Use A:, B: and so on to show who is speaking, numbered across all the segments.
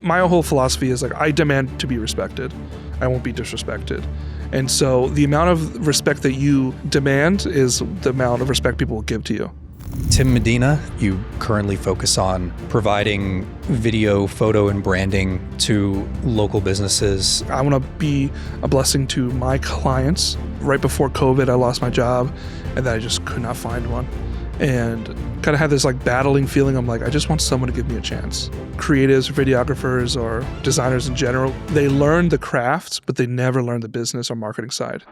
A: my whole philosophy is like, I demand to be respected. I won't be disrespected. And so the amount of respect that you demand is the amount of respect people will give to you.
B: Tim Medina, you currently focus on providing video, photo, and branding to local businesses.
A: I want to be a blessing to my clients. Right before COVID, I lost my job and then I just could not find one. And kind of had this like battling feeling. I'm like, I just want someone to give me a chance. Creatives, videographers, or designers in general, they learn the craft, but they never learn the business or marketing side.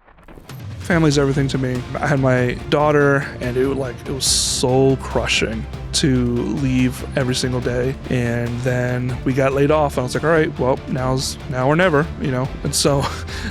A: Family's everything to me. I had my daughter, and it was soul crushing to leave every single day. And then we got laid off, and I was like, all right, well, now or never, you know? And so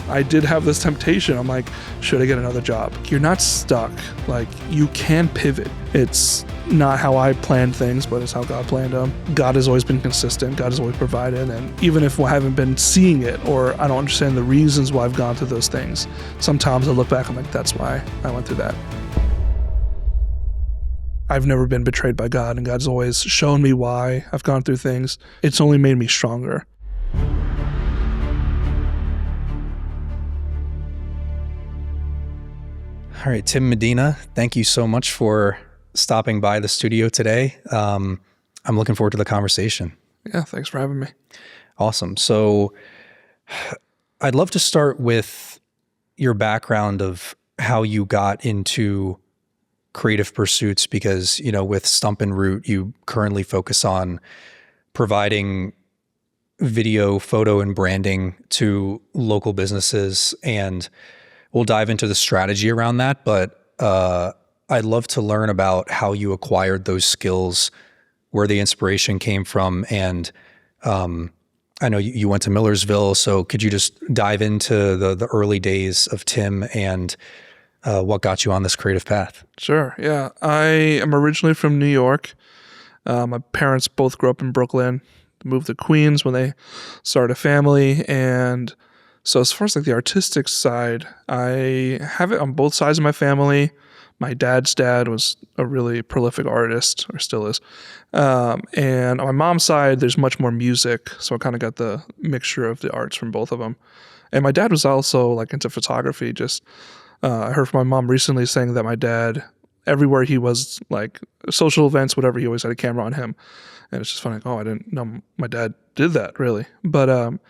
A: I did have this temptation. I'm like, should I get another job? You're not stuck. Like, you can pivot. It's not how I planned things, but it's how God planned them. God has always been consistent. God has always provided. And even if I haven't been seeing it, or I don't understand the reasons why I've gone through those things, sometimes I look back, I'm like, that's why I went through that. I've never been betrayed by God, and God's always shown me why I've gone through things. It's only made me stronger.
B: All right, Tim Medina, thank you so much for stopping by the studio today. I'm looking forward to the conversation.
A: Yeah, thanks for having me.
B: Awesome. So I'd love to start with your background of how you got into creative pursuits, because, you know, with Stump Root, you currently focus on providing video, photo, and branding to local businesses. And we'll dive into the strategy around that. But I'd love to learn about how you acquired those skills, where the inspiration came from. And I know you went to Millersville, so could you just dive into the early days of Tim and what got you on this creative path?
A: Sure, yeah. I am originally from New York. My parents both grew up in Brooklyn, moved to Queens when they started a family. And so as far as like the artistic side, I have it on both sides of my family. My dad's dad was a really prolific artist, or still is. And on my mom's side, there's much more music. So I kind of got the mixture of the arts from both of them. And my dad was also like into photography. I heard from my mom recently saying that my dad, everywhere he was, like social events, whatever, he always had a camera on him. And it's just funny, like, oh, I didn't know my dad did that, really. But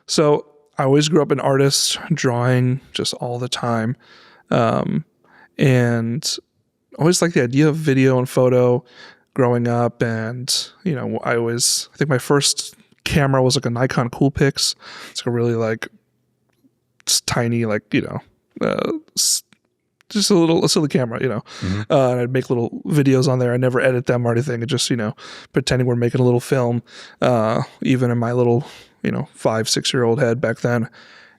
A: so I always grew up an artist, drawing just all the time. And always liked the idea of video and photo growing up. And, you know, I think my first camera was like a Nikon Coolpix. It's like a really like tiny, like, you know, just a silly camera, you know. Mm-hmm. And I'd make little videos on there. I never edit them or anything. It's just, you know, pretending we're making a little film, even in my little, you know, 5-6-year-old head back then.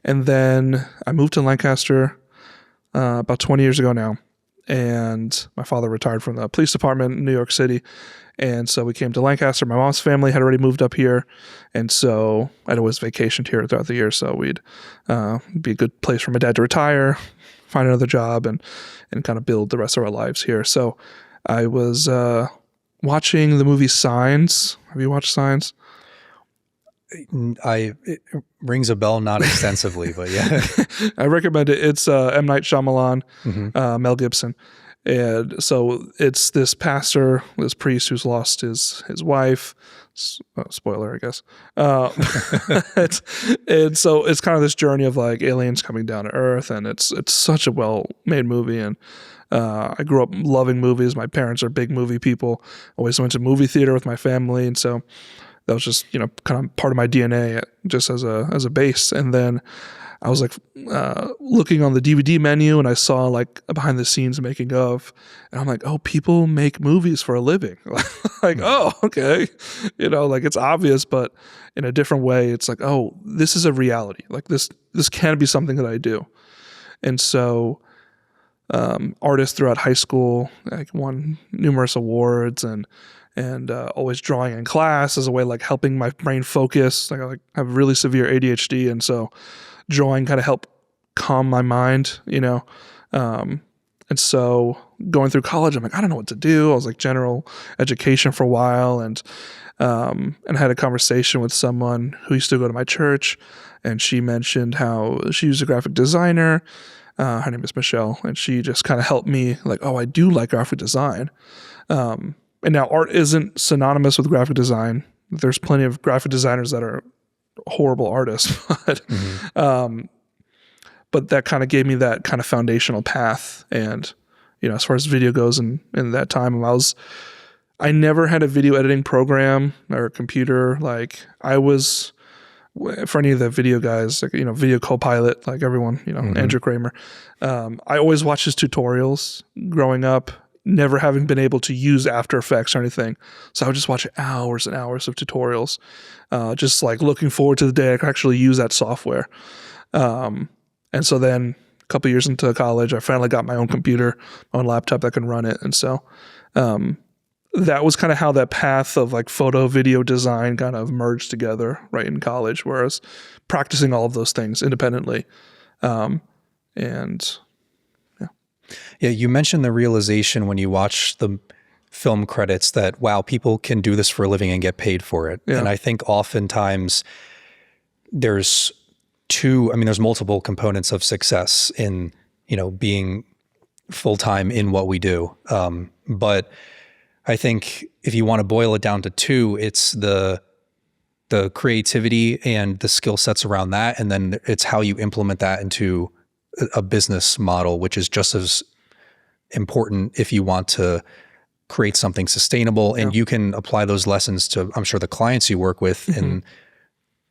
A: And then I moved to Lancaster about 20 years ago now. And my father retired from the police department in New York City. And so we came to Lancaster. My mom's family had already moved up here. And so I'd always vacationed here throughout the year. So we'd be a good place for my dad to retire, find another job, and kind of build the rest of our lives here. So I was watching the movie Signs. Have you watched Signs?
B: It rings a bell, not extensively, but yeah.
A: I recommend it. It's M. Night Shyamalan, mm-hmm. Mel Gibson. And so it's this pastor, this priest who's lost his wife. Spoiler, I guess. And so it's kind of this journey of like aliens coming down to Earth, and it's such a well-made movie. And I grew up loving movies. My parents are big movie people. Always went to movie theater with my family, and so that was just, you know, kind of part of my DNA, just as a base. And then I was like looking on the DVD menu, and I saw like a behind the scenes making of, and I'm like, oh, people make movies for a living. Like, oh, okay. You know, like it's obvious, but in a different way, it's like, oh, this is a reality. Like this can be something that I do. And so artists throughout high school, like won numerous awards, and always drawing in class as a way like helping my brain focus. Like I have really severe ADHD, and so drawing kind of helped calm my mind, you know. And so going through college, I'm like, I don't know what to do. I was like general education for a while, and had a conversation with someone who used to go to my church, and she mentioned how she was a graphic designer. Her name is Michelle, and she just kind of helped me like, oh, I do like graphic design. And now art isn't synonymous with graphic design. There's plenty of graphic designers that are horrible artists, but that kind of gave me that kind of foundational path. And, as far as video goes, in that time, I never had a video editing program or computer. Like I was, for any of the video guys, like, Video Copilot, like everyone, Andrew Kramer. I always watched his tutorials growing up, never having been able to use After Effects or anything. So I would just watch hours and hours of tutorials, just like looking forward to the day I could actually use that software. And so then a couple years into college, I finally got my own computer, my own laptop that can run it. And so that was kind of how that path of like photo, video design kind of merged together right in college, where I was practicing all of those things independently.
B: Yeah, you mentioned the realization when you watch the film credits that, wow, people can do this for a living and get paid for it. Yeah. And I think oftentimes there's multiple components of success in, being full-time in what we do. But I think if you want to boil it down to two, it's the creativity and the skill sets around that. And then it's how you implement that into a business model, which is just as important if you want to create something sustainable. And you can apply those lessons to, I'm sure, the clients you work with and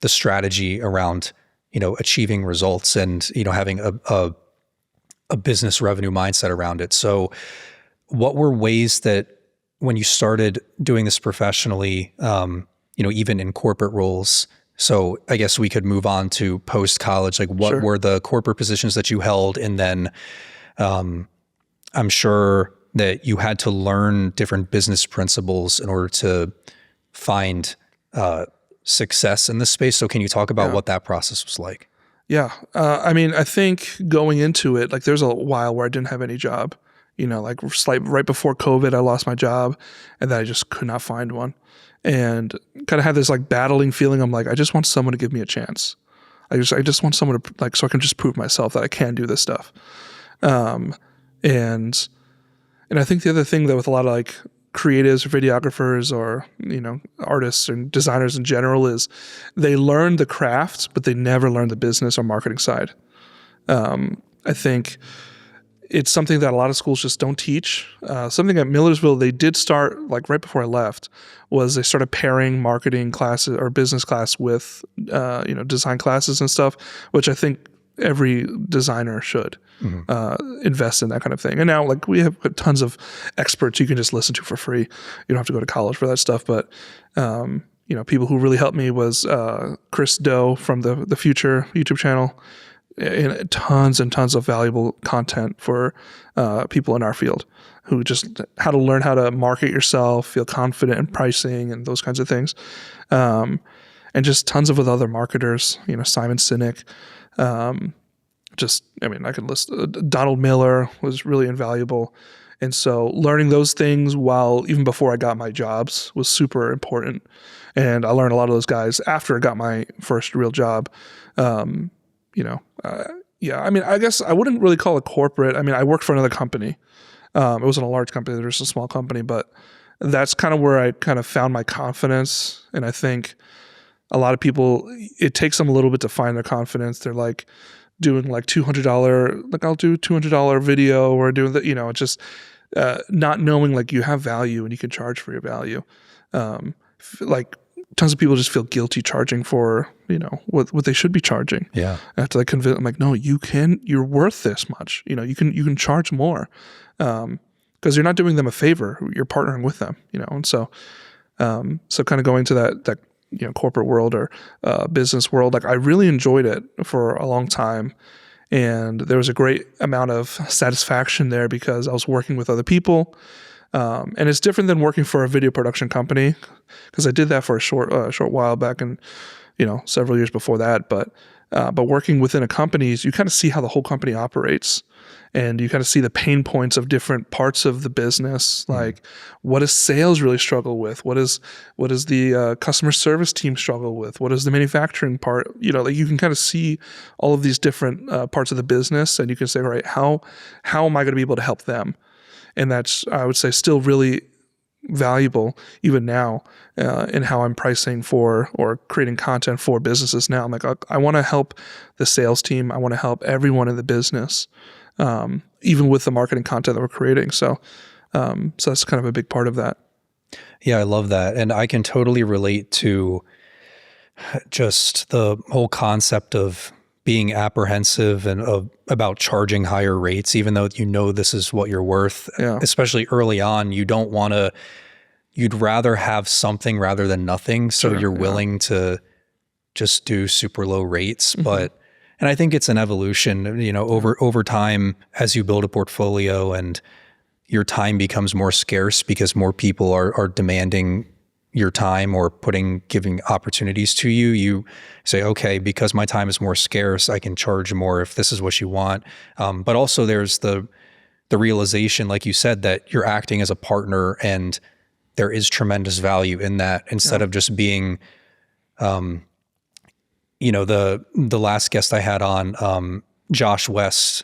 B: the strategy around, achieving results and, having a business revenue mindset around it. So what were ways that when you started doing this professionally, even in corporate roles, so I guess we could move on to post-college, like what were the corporate positions that you held? And then I'm sure that you had to learn different business principles in order to find success in this space. So can you talk about what that process was like?
A: Yeah. I think going into it, like there's a while where I didn't have any job, like right before COVID, I lost my job and then I just could not find one. And kind of had this like battling feeling. I'm like, I just want someone to give me a chance. I just want someone to so I can just prove myself that I can do this stuff. And I think the other thing that with a lot of like creatives or videographers or, artists and designers in general is they learn the craft, but they never learn the business or marketing side. I think it's something that a lot of schools just don't teach. Something at Millersville they did start, like right before I left, was they started pairing marketing classes or business class with, design classes and stuff, which I think every designer should invest in that kind of thing. And now, like, we have tons of experts you can just listen to for free. You don't have to go to college for that stuff. But, people who really helped me was Chris Doe from the Future YouTube channel. And tons and tons of valuable content for people in our field who just how to learn how to market yourself, feel confident in pricing and those kinds of things. And just tons of other marketers, Simon Sinek. I can list Donald Miller was really invaluable. And so learning those things even before I got my jobs was super important. And I learned a lot of those guys after I got my first real job. I guess I wouldn't really call it corporate. I worked for another company. It wasn't a large company. There was a small company, but that's kind of where I kind of found my confidence. And I think a lot of people, it takes them a little bit to find their confidence. They're like doing like $200, like I'll do $200 video or doing that, it's just not knowing like you have value and you can charge for your value. Like tons of people just feel guilty charging for, what they should be charging. Yeah. I have to like convince them, like, no, you're worth this much. You can charge more. Because you're not doing them a favor. You're partnering with them, and so kind of going to that corporate world or business world, like I really enjoyed it for a long time. And there was a great amount of satisfaction there because I was working with other people. And it's different than working for a video production company because I did that for a short while back and, several years before that. But working within a company, you kind of see how the whole company operates. and you kind of see the pain points of different parts of the business. Like, what does sales really struggle with? What is the customer service team struggle with? What is the manufacturing part? Like you can kind of see all of these different parts of the business, and you can say, all right, how am I going to be able to help them? And that's, I would say, still really valuable even now in how I'm pricing for or creating content for businesses now. I'm like, I want to help the sales team. I want to help everyone in the business, even with the marketing content that we're creating. So that's kind of a big part of that.
B: Yeah, I love that. And I can totally relate to just the whole concept of being apprehensive and about charging higher rates, even though this is what you're worth.
A: Yeah.
B: Especially early on, you'd rather have something rather than nothing. So you're willing to just do super low rates. And I think it's an evolution, over time, as you build a portfolio and your time becomes more scarce because more people are demanding your time or giving opportunities to you. You say, okay, because my time is more scarce, I can charge more if this is what you want. But also there's the realization, like you said, that you're acting as a partner and there is tremendous value in that, instead of just being, the last guest I had on, Josh West,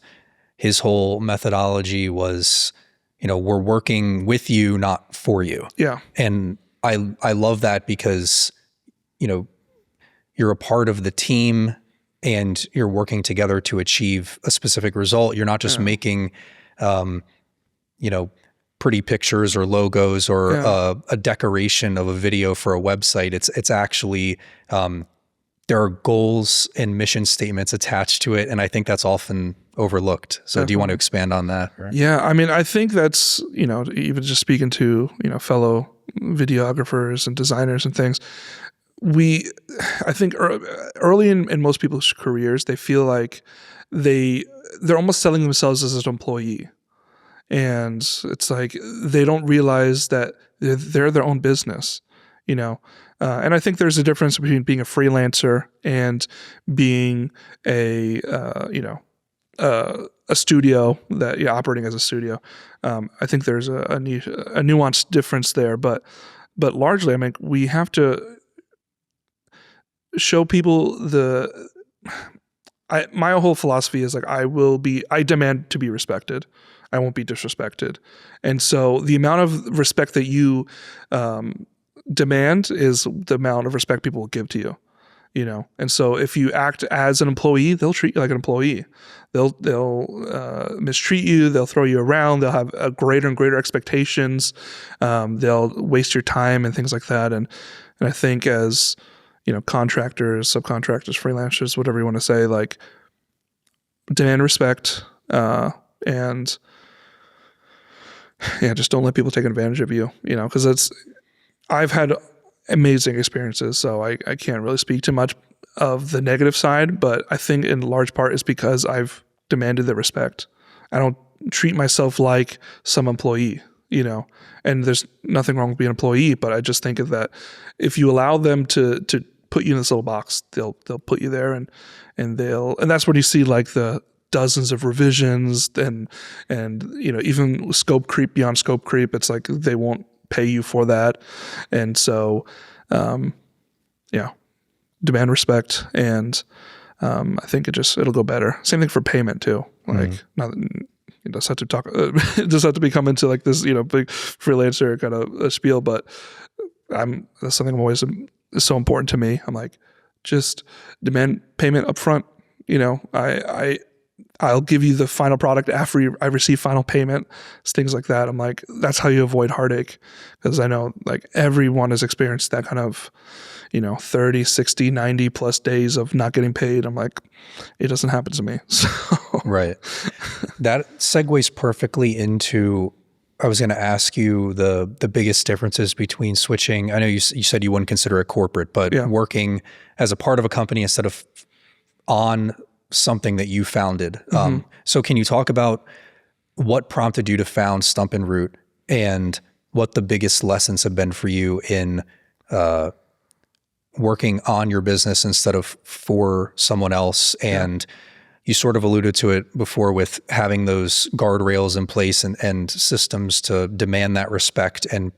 B: his whole methodology was, we're working with you, not for you.
A: Yeah.
B: And I love that because, you're a part of the team and you're working together to achieve a specific result. You're not just making, pretty pictures or logos or a decoration of a video for a website. It's actually, there are goals and mission statements attached to it. And I think that's often overlooked. So do you want to expand on that? Right?
A: Yeah. I mean, I think that's, even just speaking to, fellow videographers and designers and things, I think early in most people's careers, they feel like they're almost selling themselves as an employee. And it's like they don't realize that they're their own business, and I think there's a difference between being a freelancer and being a studio that operating as a studio. I think there's a nuanced difference there, but largely, I mean, we have to show people my whole philosophy is like, I demand to be respected. I won't be disrespected. And so the amount of respect that you demand is the amount of respect people will give to you, And so if you act as an employee, they'll treat you like an employee. They'll mistreat you. They'll throw you around. They'll have a greater and greater expectations. They'll waste your time and things like that. And I think as, contractors, subcontractors, freelancers, whatever you want to say, like, demand respect, and just don't let people take advantage of you, because I've had amazing experiences, so I can't really speak too much of the negative side, but I think in large part is because I've demanded the respect. I don't treat myself like some employee, and there's nothing wrong with being an employee, but I just think of that if you allow them to put you in this little box, they'll put you there, and that's when you see like the dozens of revisions and even scope creep beyond scope creep. It's like they won't pay you for that. And so, demand respect. And I think it'll go better. Same thing for payment too. Like, not it does have to talk, it does have to become into like this, big freelancer kind of a spiel, but that's something I'm always is so important to me. I'm like, just demand payment up front. I'll give you the final product after I receive final payment. It's things like that. I'm like, that's how you avoid heartache, because I know like everyone has experienced that kind of, 30, 60, 90 plus days of not getting paid. I'm like, it doesn't happen to me. So.
B: Right. That segues perfectly into, I was going to ask you the biggest differences between switching. I know you said you wouldn't consider it corporate, but working as a part of a company instead of on something that you founded. So can you talk about what prompted you to found Stump Root and what the biggest lessons have been for you in working on your business instead of for someone else, and you sort of alluded to it before with having those guardrails in place and systems to demand that respect and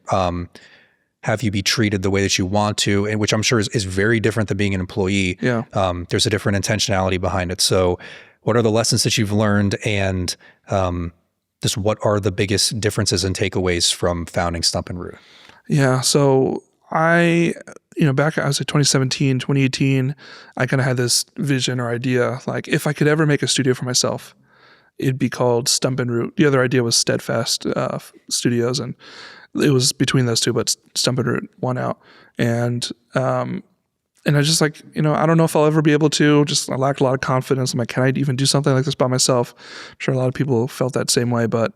B: have you be treated the way that you want to, and which I'm sure is very different than being an employee.
A: Yeah.
B: There's a different intentionality behind it. So what are the lessons that you've learned, and just what are the biggest differences and takeaways from founding Stump Root?
A: Yeah. So back, I was like 2017, 2018, I kind of had this vision or idea, like if I could ever make a studio for myself, it'd be called Stump Root. The other idea was Steadfast Studios, and it was between those two, but Stump Root won out. And I was just like, I don't know if I'll ever be able to. Just I lacked a lot of confidence. I'm like, can I even do something like this by myself? I'm sure a lot of people felt that same way, but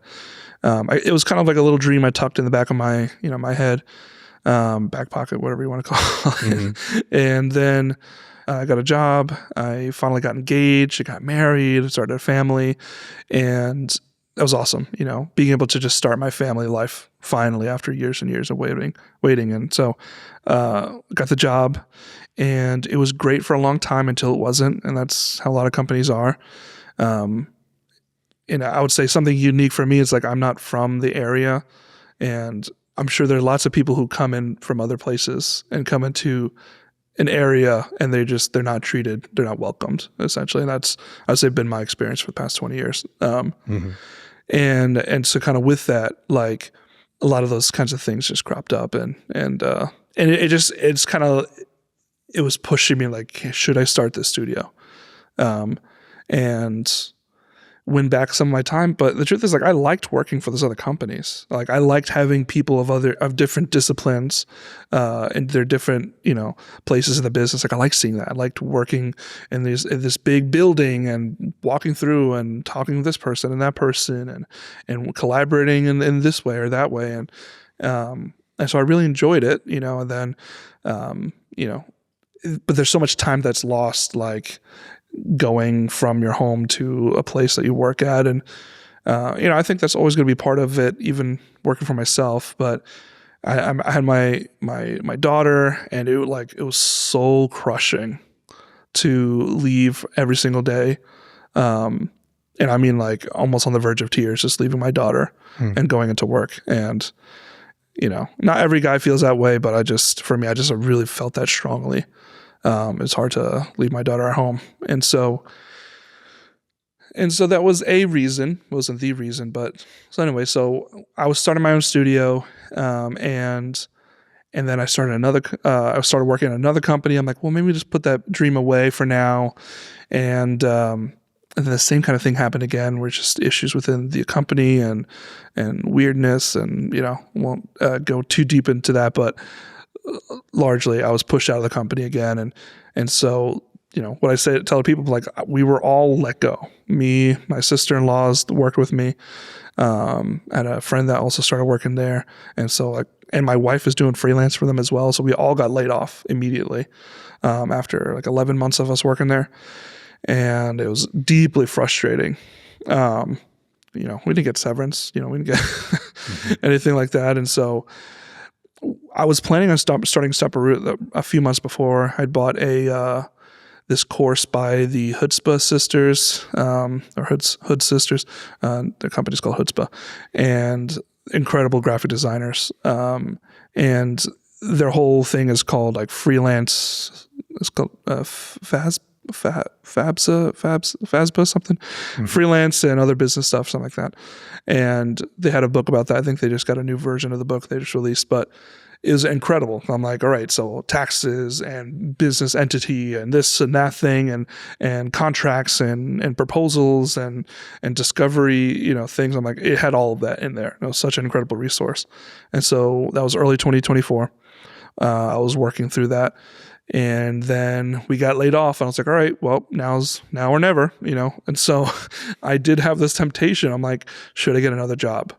A: it was kind of like a little dream I tucked in the back of my, my head, back pocket, whatever you want to call it. Mm-hmm. And then I got a job. I finally got engaged. I got married. Started a family, and that was awesome. Being able to just start my family life finally after years and years of waiting. And so got the job, and it was great for a long time until it wasn't. And that's how a lot of companies are. I would say something unique for me is like, I'm not from the area, and I'm sure there are lots of people who come in from other places and come into an area and they're not treated, they're not welcomed, essentially. And that's, I'd say, been my experience for the past 20 years. And so kind of with that, like a lot of those kinds of things just cropped up, and it was pushing me like, should I start this studio? And win back some of my time. But the truth is, like, I liked working for those other companies. Like, I liked having people of different disciplines, and their different, places in the business. Like, I liked seeing that. I liked working in this big building and walking through and talking with this person and that person and collaborating in this way or that way. And so I really enjoyed it, and then, but there's so much time that's lost, like going from your home to a place that you work at. And, I think that's always going to be part of it, even working for myself. But I had my daughter, and it was soul crushing to leave every single day. And I mean, like, almost on the verge of tears, just leaving my daughter and going into work. And, not every guy feels that way, but I just really felt that strongly. It's hard to leave my daughter at home. And so that was a reason. It wasn't the reason, but so anyway, so I was starting my own studio, and then I started I started working at another company. I'm like, well, maybe just put that dream away for now. And then the same kind of thing happened again, where just issues within the company and weirdness, and, won't go too deep into that, but largely I was pushed out of the company again. And so, what I tell people, like, we were all let go. Me, my sister-in-laws worked with me. I had a friend that also started working there. And so and my wife is doing freelance for them as well. So we all got laid off immediately, after 11 months of us working there. And it was deeply frustrating. We didn't get severance, we didn't get anything like that. And so I was planning on starting Stump Root a few months before. I'd bought this course by the Chutzpah sisters, or Hood sisters. Their company's called Chutzpah, and incredible graphic designers. And their whole thing is called like freelance. It's called FABSA something, freelance and other business stuff, something like that. And they had a book about that. I think they just got a new version of the book they just released, but it was incredible. I'm like, all right, so taxes and business entity and this and that thing and contracts and proposals and discovery, things. I'm like, it had all of that in there. It was such an incredible resource. And so that was early 2024. I was working through that. And then we got laid off, and I was like, all right, well, now or never, And so I did have this temptation. I'm like, should I get another job?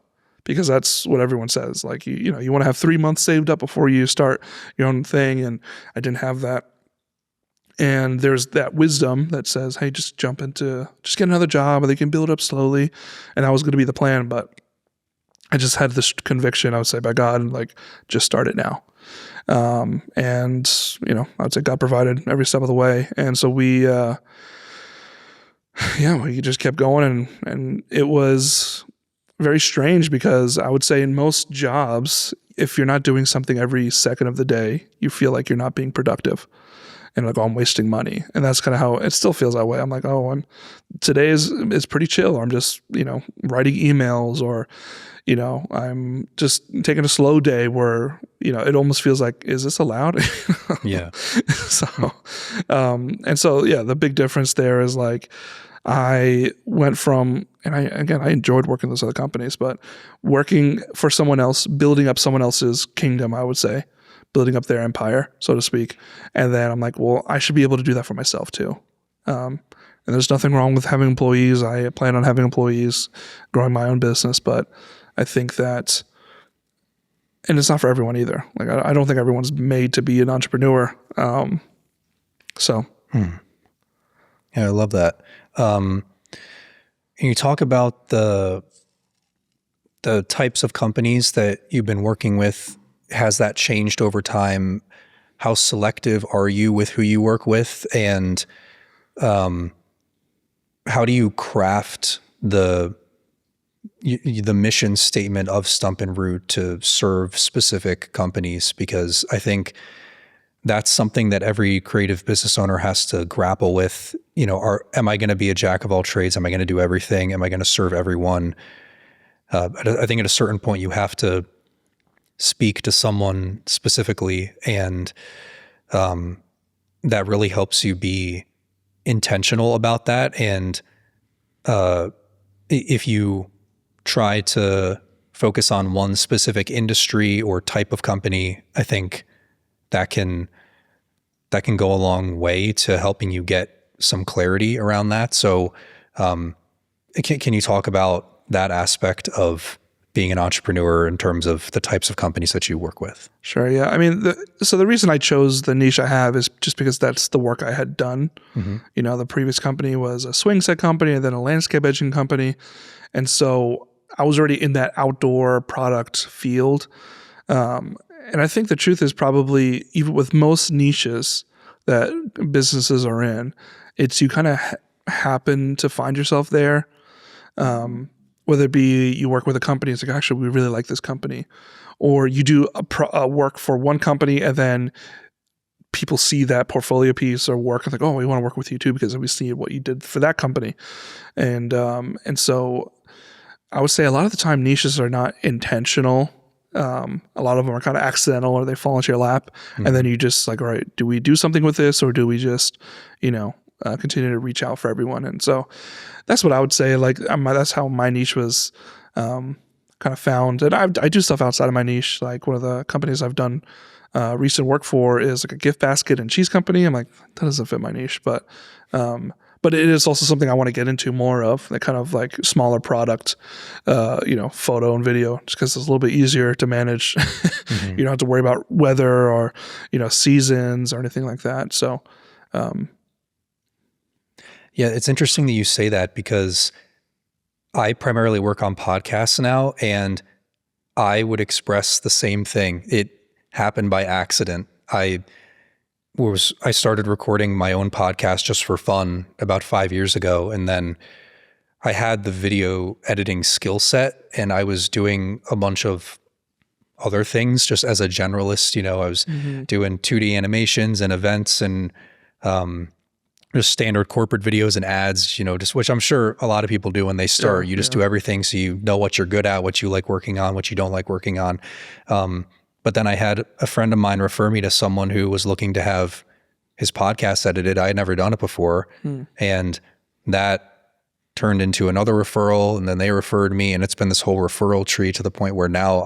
A: Because that's what everyone says. Like, you want to have 3 months saved up before you start your own thing. And I didn't have that. And there's that wisdom that says, hey, just get another job, and they can build up slowly. And that was going to be the plan. But I just had this conviction, I would say, by God, and like, just start it now. And, I would say God provided every step of the way. And so we yeah, we just kept going, and it was very strange because I would say in most jobs, if you're not doing something every second of the day, you feel like you're not being productive and like, oh, I'm wasting money. And that's kind of how it still feels that way. I'm like, oh, today is pretty chill. I'm just, writing emails, or, I'm just taking a slow day where, it almost feels like, is this allowed?
B: Yeah.
A: So, and so, yeah, the big difference there is like, I went from, and I enjoyed working with those other companies, but working for someone else, building up someone else's kingdom, I would say, building up their empire, so to speak. And then I'm like, well, I should be able to do that for myself too. And there's nothing wrong with having employees. I plan on having employees, growing my own business, but I think that, and it's not for everyone either. Like, I don't think everyone's made to be an entrepreneur. So.
B: Yeah, I love that. And you talk about the types of companies that you've been working with. Has that changed over time? How selective are you with who you work with? And how do you craft the mission statement of Stump Root to serve specific companies? Because I think that's something that every creative business owner has to grapple with. Am I going to be a jack of all trades? Am I going to do everything? Am I going to serve everyone? I think at a certain point you have to speak to someone specifically, and that really helps you be intentional about that. And if you try to focus on one specific industry or type of company, I think that can go a long way to helping you get some clarity around that. So can you talk about that aspect of being an entrepreneur in terms of the types of companies that you work with?
A: Sure. Yeah. I mean, so the reason I chose the niche I have is just because that's the work I had done. Mm-hmm. The previous company was a swing set company and then a landscape edging company. And so I was already in that outdoor product field. And I think the truth is probably, even with most niches that businesses are in, it's you kind of happen to find yourself there. Whether it be you work with a company, it's like, actually, we really like this company. Or you do a work for one company and then people see that portfolio piece or work and like, oh, we want to work with you too because we see what you did for that company. And so I would say a lot of the time niches are not intentional. A lot of them are kind of accidental, or they fall into your lap. Mm-hmm. And then you just like, all right, do we do something with this, or do we just, continue to reach out for everyone? And so that's what I would say. Like, that's how my niche was kind of found. And I do stuff outside of my niche. Like, one of the companies I've done recent work for is like a gift basket and cheese company. I'm like, that doesn't fit my niche, but it is also something I want to get into more of, that kind of like smaller product, photo and video, just because it's a little bit easier to manage. Mm-hmm. You don't have to worry about weather or, seasons or anything like that. So,
B: yeah, it's interesting that you say that, because I primarily work on podcasts now, and I would express the same thing. It happened by accident. I started recording my own podcast just for fun about 5 years ago. And then I had the video editing skill set, and I was doing a bunch of other things just as a generalist. I was doing 2D animations and events and just standard corporate videos and ads, just, which I'm sure a lot of people do when they start. You just do everything, so you know what you're good at, what you like working on, what you don't like working on. But then I had a friend of mine refer me to someone who was looking to have his podcast edited. I had never done it before. And that turned into another referral, and then they referred me, and it's been this whole referral tree to the point where now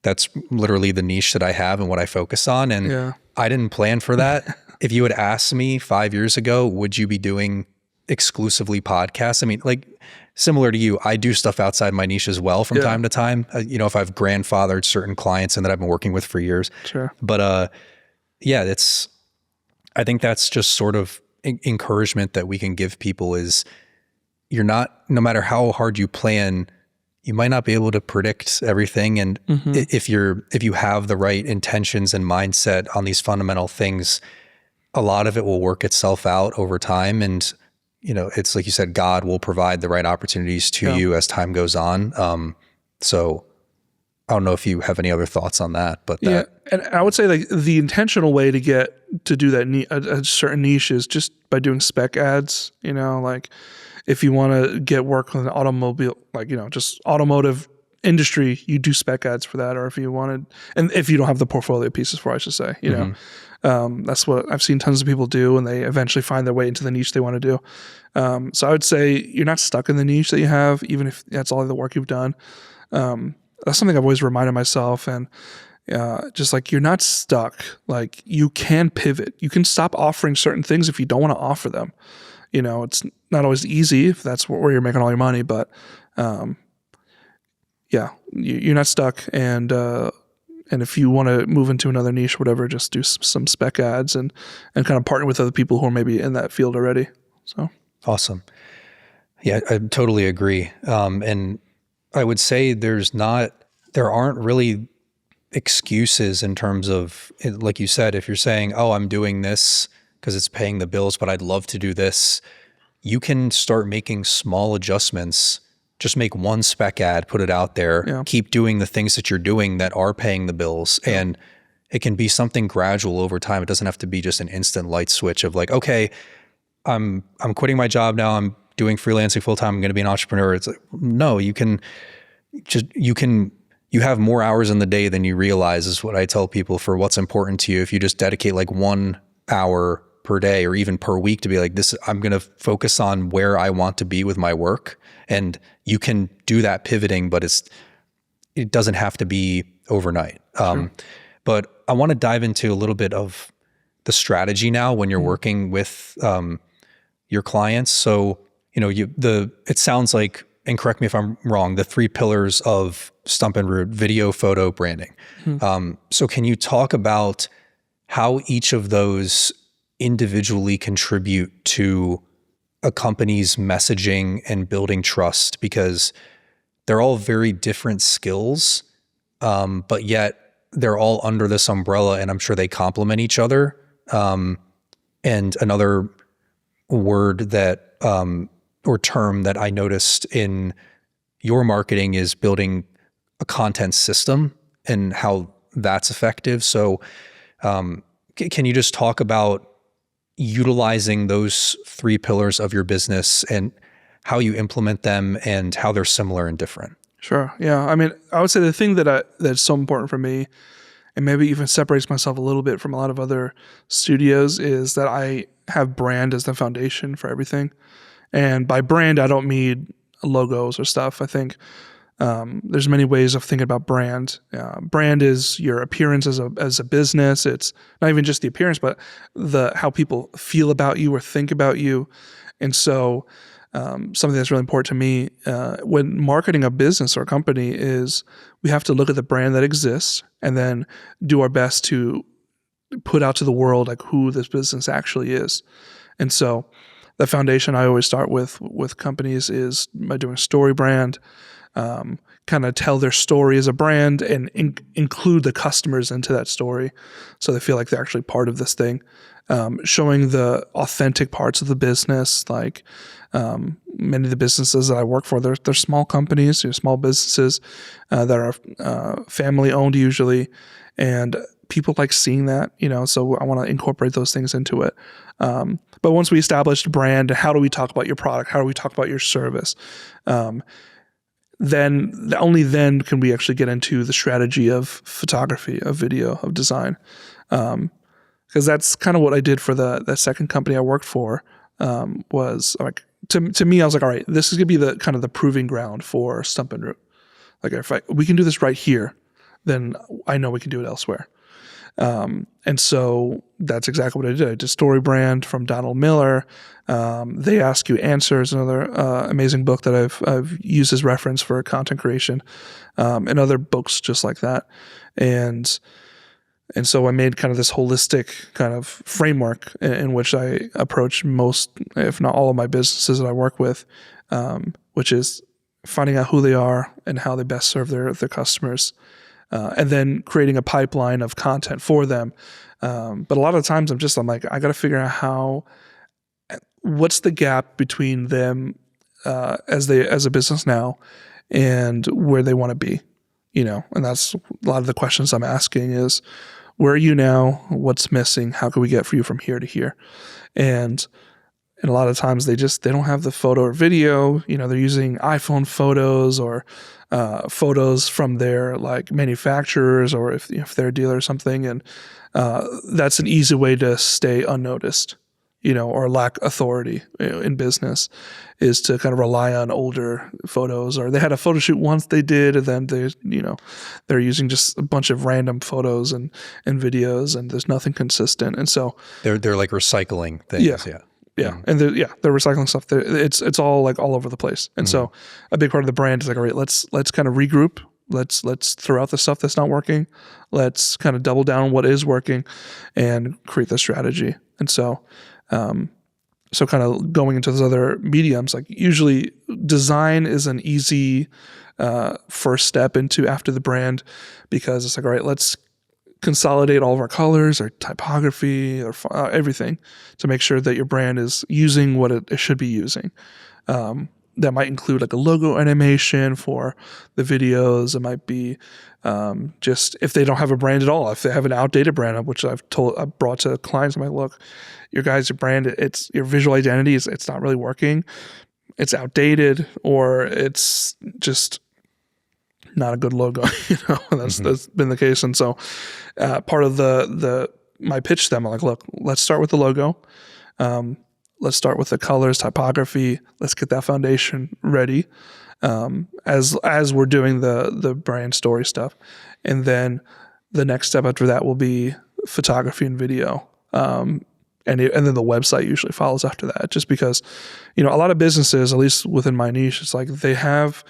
B: that's literally the niche that I have and what I focus on. And I didn't plan for that. If you had asked me 5 years ago, would you be doing exclusively podcasts? I mean, like, similar to you, I do stuff outside my niche as well from time to time. If I've grandfathered certain clients and that I've been working with for years.
A: Sure.
B: But I think that's just sort of encouragement that we can give people is, no matter how hard you plan, you might not be able to predict everything. And if you have the right intentions and mindset on these fundamental things, a lot of it will work itself out over time. And it's like you said, God will provide the right opportunities to you as time goes on. So I don't know if you have any other thoughts on that, but
A: and I would say like the intentional way to get to do that a certain niche is just by doing spec ads. Like if you want to get work on an automobile, like just automotive industry, you do spec ads for that. Or if you wanted, and if you don't have the portfolio pieces for, I should say, that's what I've seen tons of people do, and they eventually find their way into the niche they want to do. So I would say you're not stuck in the niche that you have, even if that's all the work you've done. That's something I've always reminded myself, and just like you're not stuck. Like you can pivot. You can stop offering certain things if you don't want to offer them. It's not always easy if that's where you're making all your money, but you're not stuck. And if you want to move into another niche or whatever, just do some spec ads and kind of partner with other people who are maybe in that field already. So
B: awesome. Yeah, I totally agree. And I would say there aren't really excuses in terms of, like you said, if you're saying, oh, I'm doing this because it's paying the bills, but I'd love to do this, you can start making small adjustments. Just make one spec ad, put it out there, keep doing the things that you're doing that are paying the bills. And it can be something gradual over time. It doesn't have to be just an instant light switch of like, okay, I'm quitting my job now. I'm doing freelancing full time. I'm going to be an entrepreneur. It's like, no, you have more hours in the day than you realize, is what I tell people for what's important to you. If you just dedicate like 1 hour per day or even per week to be like this, I'm going to focus on where I want to be with my work. And you can do that pivoting, but it doesn't have to be overnight. Sure. But I want to dive into a little bit of the strategy now when you're working with your clients. So, it sounds like, and correct me if I'm wrong, the 3 pillars of Stump Root: video, photo, branding. So can you talk about how each of those individually contribute to a company's messaging and building trust? Because they're all very different skills, but yet they're all under this umbrella, and I'm sure they complement each other. And another word that, or term that I noticed in your marketing is building a content system and how that's effective. So can you just talk about utilizing those 3 pillars of your business and how you implement them and how they're similar and different?
A: Sure. Yeah. I mean, I would say the thing that's so important for me, and maybe even separates myself a little bit from a lot of other studios, is that I have brand as the foundation for everything. And by brand, I don't mean logos or stuff. I think there's many ways of thinking about brand. Brand is your appearance as a business. It's not even just the appearance, but how people feel about you or think about you. And so something that's really important to me when marketing a business or a company is we have to look at the brand that exists and then do our best to put out to the world like who this business actually is. And so the foundation I always start with companies is by doing a story brand, kind of tell their story as a brand and include the customers into that story so they feel like they're actually part of this thing. Showing the authentic parts of the business, like many of the businesses that I work for, they're small companies, small businesses that are family owned usually, and people like seeing that, so I want to incorporate those things into it. But once we established brand, how do we talk about your product? How do we talk about your service? Then only then can we actually get into the strategy of photography, of video, of design. Because that's kind of what I did for the second company I worked for. Was like to me, I was like, all right, this is gonna be the kind of the proving ground for Stump Root. Like if we can do this right here, then I know we can do it elsewhere. And so that's exactly what I did. I did Story Brand from Donald Miller. They Ask You Answers, another amazing book that I've used as reference for content creation, and other books just like that. And so I made kind of this holistic kind of framework in which I approach most, if not all of my businesses that I work with, which is finding out who they are and how they best serve their customers. And then creating a pipeline of content for them. But a lot of times I'm like, I got to figure out how what's the gap between them as a business now and where they want to be, and that's a lot of the questions I'm asking is, where are you now? What's missing? How can we get for you from here to here? And a lot of times they don't have the photo or video, they're using iPhone photos or photos from their like manufacturers, or if they're a dealer or something. And that's an easy way to stay unnoticed, or lack authority in business, is to kind of rely on older photos, or they had a photo shoot once they did, and then they're using just a bunch of random photos and videos, and there's nothing consistent. And so
B: they're like recycling things.
A: Yeah. And they're recycling stuff. It's all like all over the place. And so a big part of the brand is like, all right, let's kind of regroup. Let's throw out the stuff that's not working. Let's kind of double down on what is working and create the strategy. And so kind of going into those other mediums, like usually design is an easy first step into after the brand, because it's like, all right, let's consolidate all of our colors, our typography, or everything to make sure that your brand is using what it should be using. That might include like a logo animation for the videos. It might be just if they don't have a brand at all, if they have an outdated brand, which I've brought to clients, I'm like, look, your brand, it's your visual identity it's not really working. It's outdated, or it's just not a good logo, that's been the case. And so part of my pitch to them, I'm like, look, let's start with the logo. Let's start with the colors, typography. Let's get that foundation ready as we're doing the brand story stuff. And then the next step after that will be photography and video. And then the website usually follows after that, just because, a lot of businesses, at least within my niche, it's like they have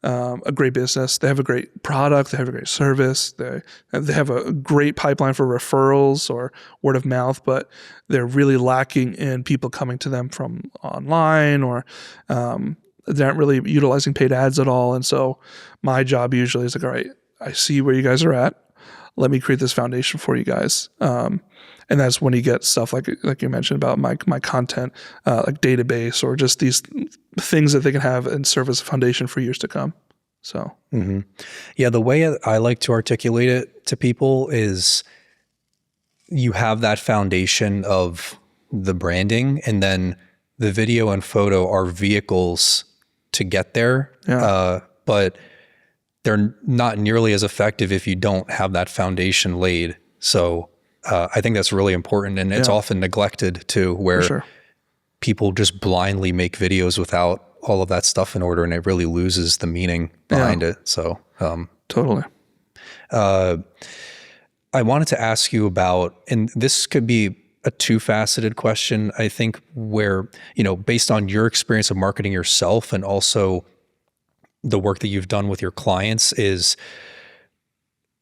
A: a great business, they have a great product, they have a great service, they have a great pipeline for referrals or word of mouth, but they're really lacking in people coming to them from online, or they aren't really utilizing paid ads at all. And so my job usually is like, all right, I see where you guys are at. Let me create this foundation for you guys. And that's when you get stuff like you mentioned about my content, like database, or just these things that they can have and serve as a foundation for years to come. So,
B: yeah, the way I like to articulate it to people is you have that foundation of the branding, and then the video and photo are vehicles to get there. Yeah. But they're not nearly as effective if you don't have that foundation laid. So I think that's really important, and it's often neglected too, where people just blindly make videos without all of that stuff in order, and it really loses the meaning behind it. So
A: totally.
B: I wanted to ask you about, and this could be a two-faceted question, I think, where, based on your experience of marketing yourself and also the work that you've done with your clients is,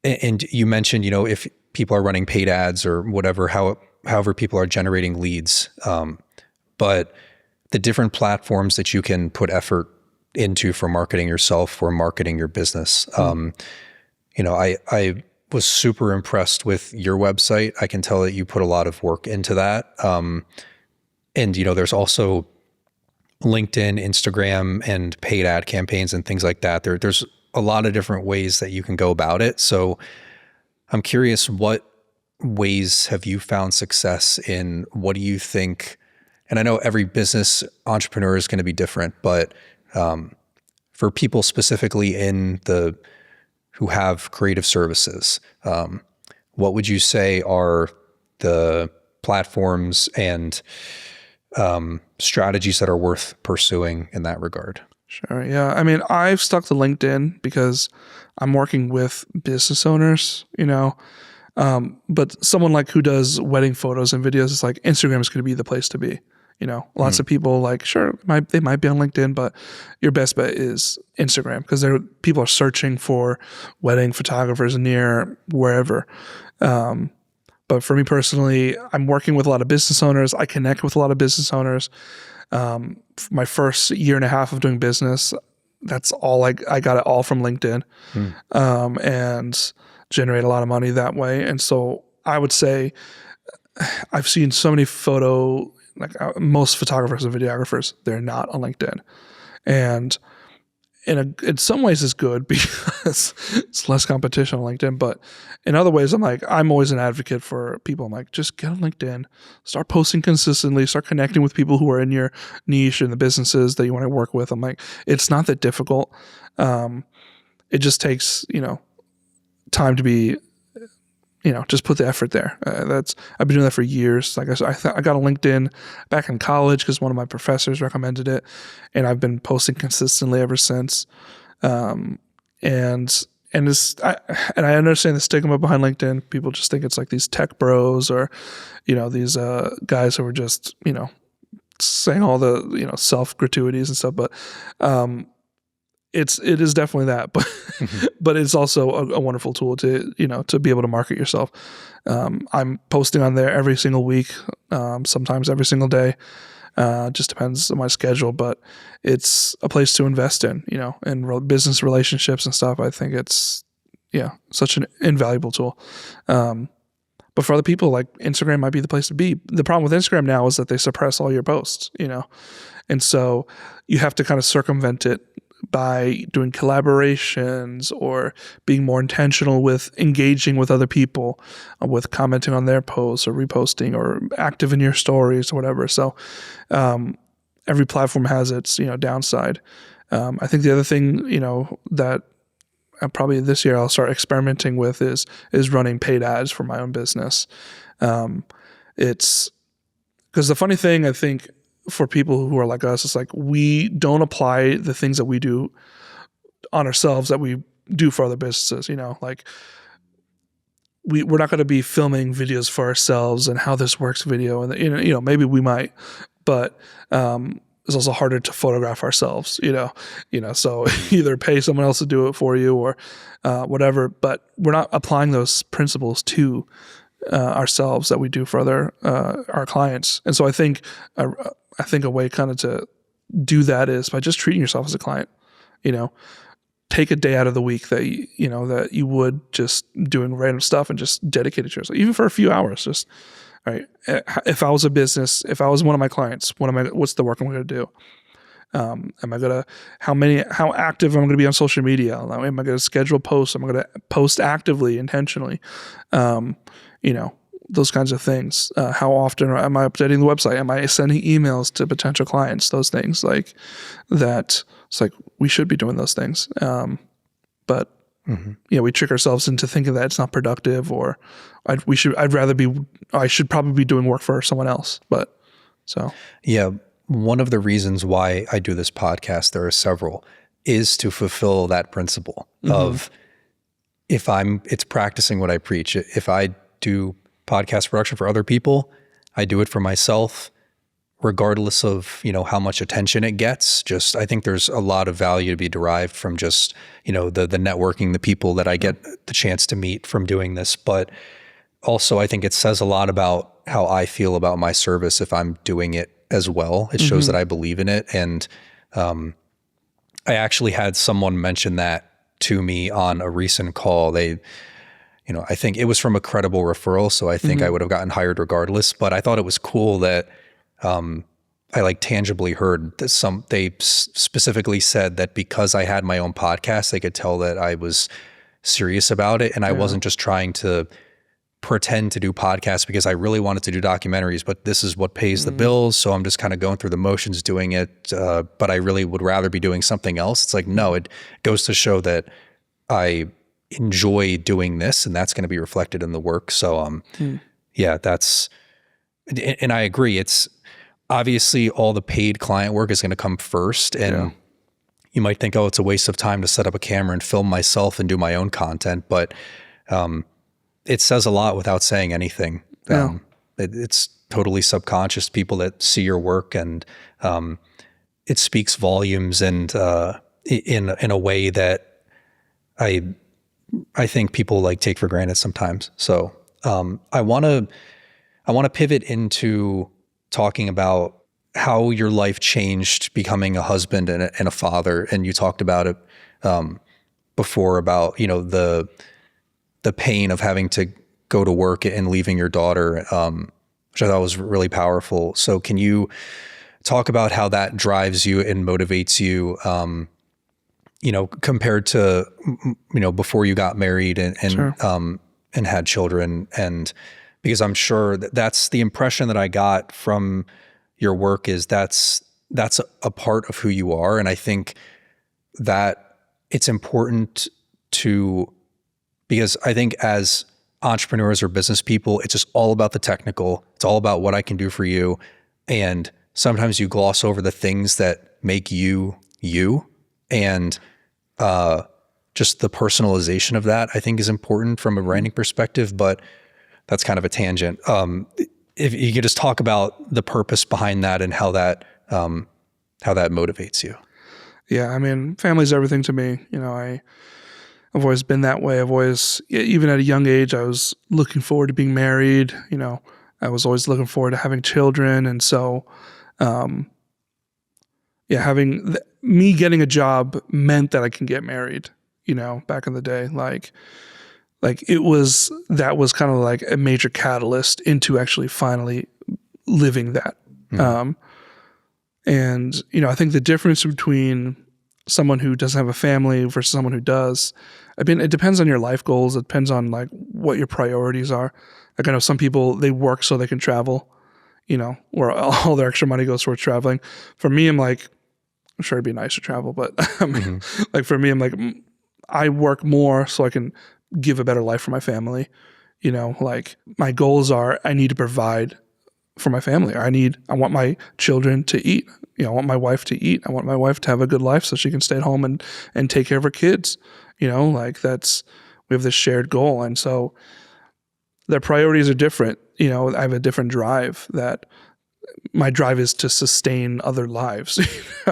B: and you mentioned, if people are running paid ads or whatever, however people are generating leads. But the different platforms that you can put effort into for marketing yourself or marketing your business. I was super impressed with your website. I can tell that you put a lot of work into that. And there's also LinkedIn, Instagram, and paid ad campaigns and things like that. There's a lot of different ways that you can go about it. So I'm curious, what ways have you found success in? What do you think? And I know every business entrepreneur is going to be different, but for people specifically who have creative services, what would you say are the platforms and strategies that are worth pursuing in that regard?
A: Sure. Yeah. I mean, I've stuck to LinkedIn because I'm working with business owners, but someone like who does wedding photos and videos, it's like Instagram is going to be the place to be. Lots of people like, sure, they might be on LinkedIn, but your best bet is Instagram, because people are searching for wedding photographers near wherever. But for me personally, I'm working with a lot of business owners. I connect with a lot of business owners. My first year and a half of doing business, that's all I got it all from LinkedIn, and generate a lot of money that way. And so I would say I've seen so many photo like most photographers and videographers, they're not on LinkedIn. And in some ways it's good because it's less competition on LinkedIn. But in other ways, I'm always an advocate for people. I'm like, just get on LinkedIn, start posting consistently, start connecting with people who are in your niche and the businesses that you want to work with. I'm like, it's not that difficult. It just takes, time to be, just put the effort there. I've been doing that for years. Like I got on LinkedIn back in college because one of my professors recommended it, and I've been posting consistently ever since. And I understand the stigma behind LinkedIn. People just think it's like these tech bros or, these guys who are just, saying all the, self gratuities and stuff. But it is definitely that, but but it's also a wonderful tool to to be able to market yourself. I'm posting on there every single week, sometimes every single day. Just depends on my schedule, but it's a place to invest in, and business relationships and stuff. I think it's such an invaluable tool. But for other people, like Instagram might be the place to be. The problem with Instagram now is that they suppress all your posts, and so you have to kind of circumvent it by doing collaborations or being more intentional with engaging with other people, with commenting on their posts or reposting or active in your stories or whatever. So every platform has its downside. I think the other thing that probably this year I'll start experimenting with is running paid ads for my own business. It's because the funny thing I think for people who are like us, it's like we don't apply the things that we do on ourselves that we do for other businesses. Like we're not going to be filming videos for ourselves and how this works video, and maybe we might, but it's also harder to photograph ourselves. So either pay someone else to do it for you or whatever. But we're not applying those principles to ourselves that we do for our clients. And so I think a way kind of to do that is by just treating yourself as a client. Take a day out of the week that that you would just doing random stuff and just dedicate it to yourself, even for a few hours. Just all right. If I was a business, if I was one of my clients, what's the work I'm going to do? Am I gonna how active am I gonna be on social media? Am I gonna schedule posts? Am I gonna post actively, intentionally? Those kinds of things. How often am I updating the website? Am I sending emails to potential clients? Those things like that. It's like we should be doing those things. But we trick ourselves into thinking that it's not productive, or I should probably be doing work for someone else. But so
B: yeah, one of the reasons why I do this podcast, there are several, is to fulfill that principle of it's practicing what I preach. If I do podcast production for other people, I do it for myself, regardless of, how much attention it gets. I think there's a lot of value to be derived from just, the networking, the people that I get the chance to meet from doing this. But also I think it says a lot about how I feel about my service if I'm doing it as well. It shows that I believe in it. And I actually had someone mention that to me on a recent call. I think it was from a credible referral, so I think I would have gotten hired regardless. But I thought it was cool that I tangibly heard that they specifically said that because I had my own podcast, they could tell that I was serious about it, and I wasn't just trying to pretend to do podcasts because I really wanted to do documentaries, but this is what pays the bills, so I'm just kind of going through the motions doing it, but I really would rather be doing something else. It's like, no, it goes to show that I enjoy doing this, and that's going to be reflected in the work. So yeah, and I agree. It's obviously all the paid client work is going to come first, and you might think, oh, it's a waste of time to set up a camera and film myself and do my own content, but it says a lot without saying anything. It's totally subconscious, people that see your work, and it speaks volumes, and in a way that I think people take for granted sometimes. So I want to pivot into talking about how your life changed becoming a husband and a father. And you talked about it before about the pain of having to go to work and leaving your daughter which I thought was really powerful. So can you talk about how that drives you and motivates you, compared to, before you got married and had children? And because I'm sure that's the impression that I got from your work, is that's a part of who you are. And I think that it's important because I think as entrepreneurs or business people, it's just all about the technical. It's all about what I can do for you. And sometimes you gloss over the things that make you, you. And just the personalization of that, I think, is important from a branding perspective, but that's kind of a tangent. If you could just talk about the purpose behind that and how that motivates you.
A: Yeah. I mean, family's everything to me. I've always been that way. Even at a young age, I was looking forward to being married. I was always looking forward to having children. And so, me getting a job meant that I can get married, back in the day. That was kind of like a major catalyst into actually finally living that. Mm-hmm. I think the difference between someone who doesn't have a family versus someone who does, I mean, it depends on your life goals. It depends on like what your priorities are. Like I know some people, they work so they can travel, where all their extra money goes towards traveling. For me, I'm like, I'm sure it'd be nice to travel, but like for me, I'm like, I work more so I can give a better life for my family. Like my goals are, I need to provide for my family. I want my children to eat. I want my wife to eat. I want my wife to have a good life so she can stay at home and take care of her kids. We have this shared goal. And so their priorities are different. I have a different drive. That my drive is to sustain other lives.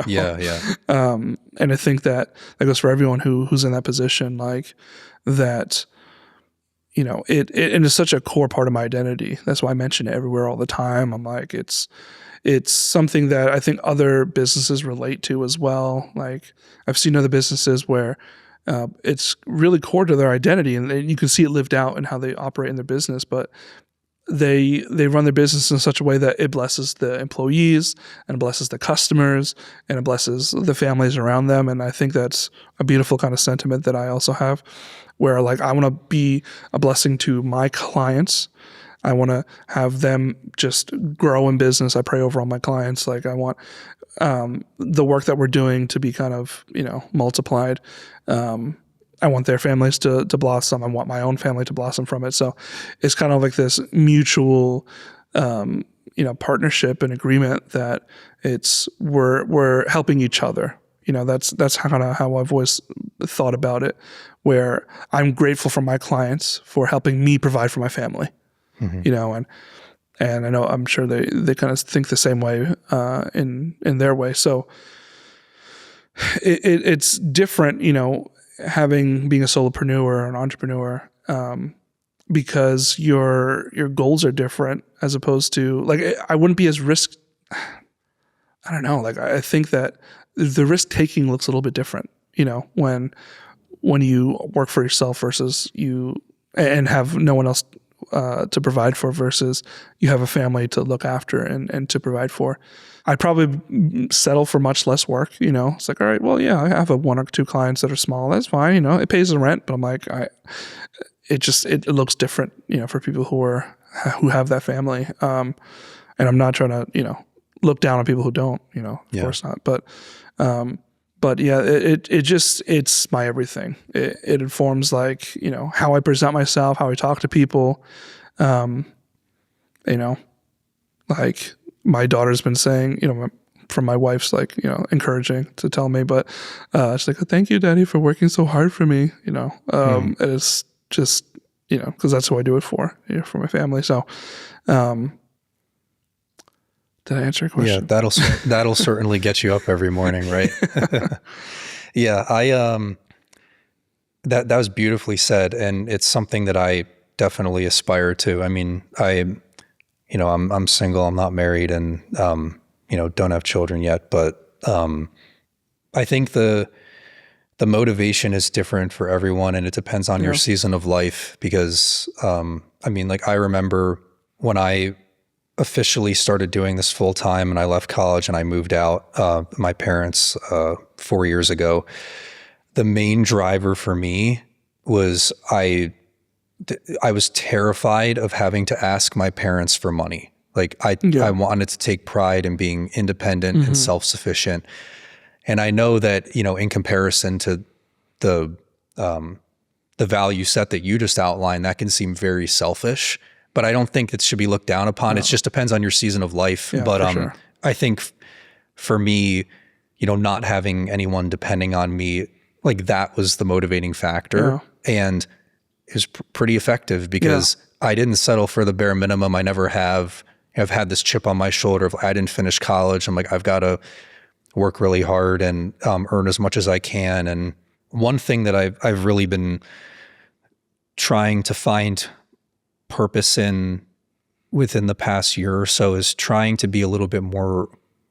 B: Yeah.
A: And I think that goes for everyone who's in that position, like that, it is such a core part of my identity. That's why I mention it everywhere all the time. I'm like, it's something that I think other businesses relate to as well. Like I've seen other businesses where it's really core to their identity, and you can see it lived out in how they operate in their business, but they run their business in such a way that it blesses the employees and it blesses the customers and it blesses the families around them. And I think that's a beautiful kind of sentiment that I also have, where like I want to be a blessing to my clients. I want to have them just grow in business. I pray over all my clients. Like I want the work that we're doing to be kind of, multiplied. I want their families to blossom. I want my own family to blossom from it. So it's kind of like this mutual, partnership and agreement that we're helping each other. That's kind of how I've always thought about it, where I'm grateful for my clients for helping me provide for my family. Mm-hmm. And I know, I'm sure they kind of think the same way in their way. So it's different, being a solopreneur or an entrepreneur, because your goals are different, as opposed to like, I wouldn't be as I don't know. Like I think that the risk taking looks a little bit different, when you work for yourself versus you and have no one else to provide for, versus you have a family to look after and to provide for. I'd probably settle for much less work. It's like, all right, well, yeah, I have one or two clients that are small. That's fine. It pays the rent, but I'm like, it looks different, for people who have that family. And I'm not trying to, look down on people who don't, of course not. But yeah, it's my everything. It informs like, how I present myself, how I talk to people. Like my daughter's been saying, from my wife's like, encouraging to tell me, but she's like, thank you, Daddy, for working so hard for me. And it's just, because that's who I do it for my family. So, did I answer your question?
B: Yeah, that'll certainly get you up every morning, right? Yeah, that was beautifully said, and it's something that I definitely aspire to. I mean, I'm single, I'm not married, and don't have children yet, but I think the motivation is different for everyone, and it depends on your season of life, because I remember when I officially started doing this full time and I left college and I moved out, my parents, 4 years ago, the main driver for me was I was terrified of having to ask my parents for money. Like I wanted to take pride in being independent and self-sufficient. And I know that, you know, in comparison to the value set that you just outlined, that can seem very selfish, but I don't think it should be looked down upon. It just depends on your season of life.
A: Yeah,
B: but
A: sure.
B: I think for me, you know, not having anyone depending on me, like that was the motivating factor. And it was pretty effective because I didn't settle for the bare minimum. I never have. I've had this chip on my shoulder of I didn't finish college. I'm like, I've got to work really hard and earn as much as I can. And one thing that I've really been trying to find purpose in within the past year or so is trying to be a little bit more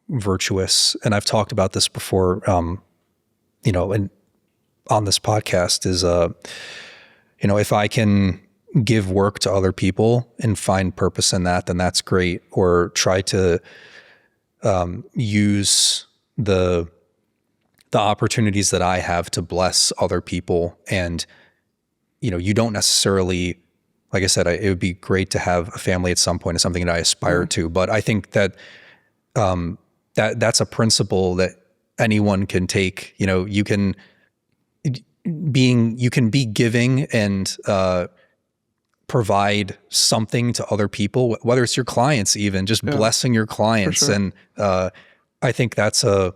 B: virtuous. And I've talked about this before, you know, and on this podcast is, you know, if I can give work to other people and find purpose in that, then that's great. Or try to use the opportunities that I have to bless other people. And, you know, you don't necessarily, like I said, it would be great to have a family at some point. It's something that I aspire to, but I think that that's a principle that anyone can take. You know, you can be giving and provide something to other people, whether it's your clients, even just blessing your clients.
A: Sure.
B: And I think that's a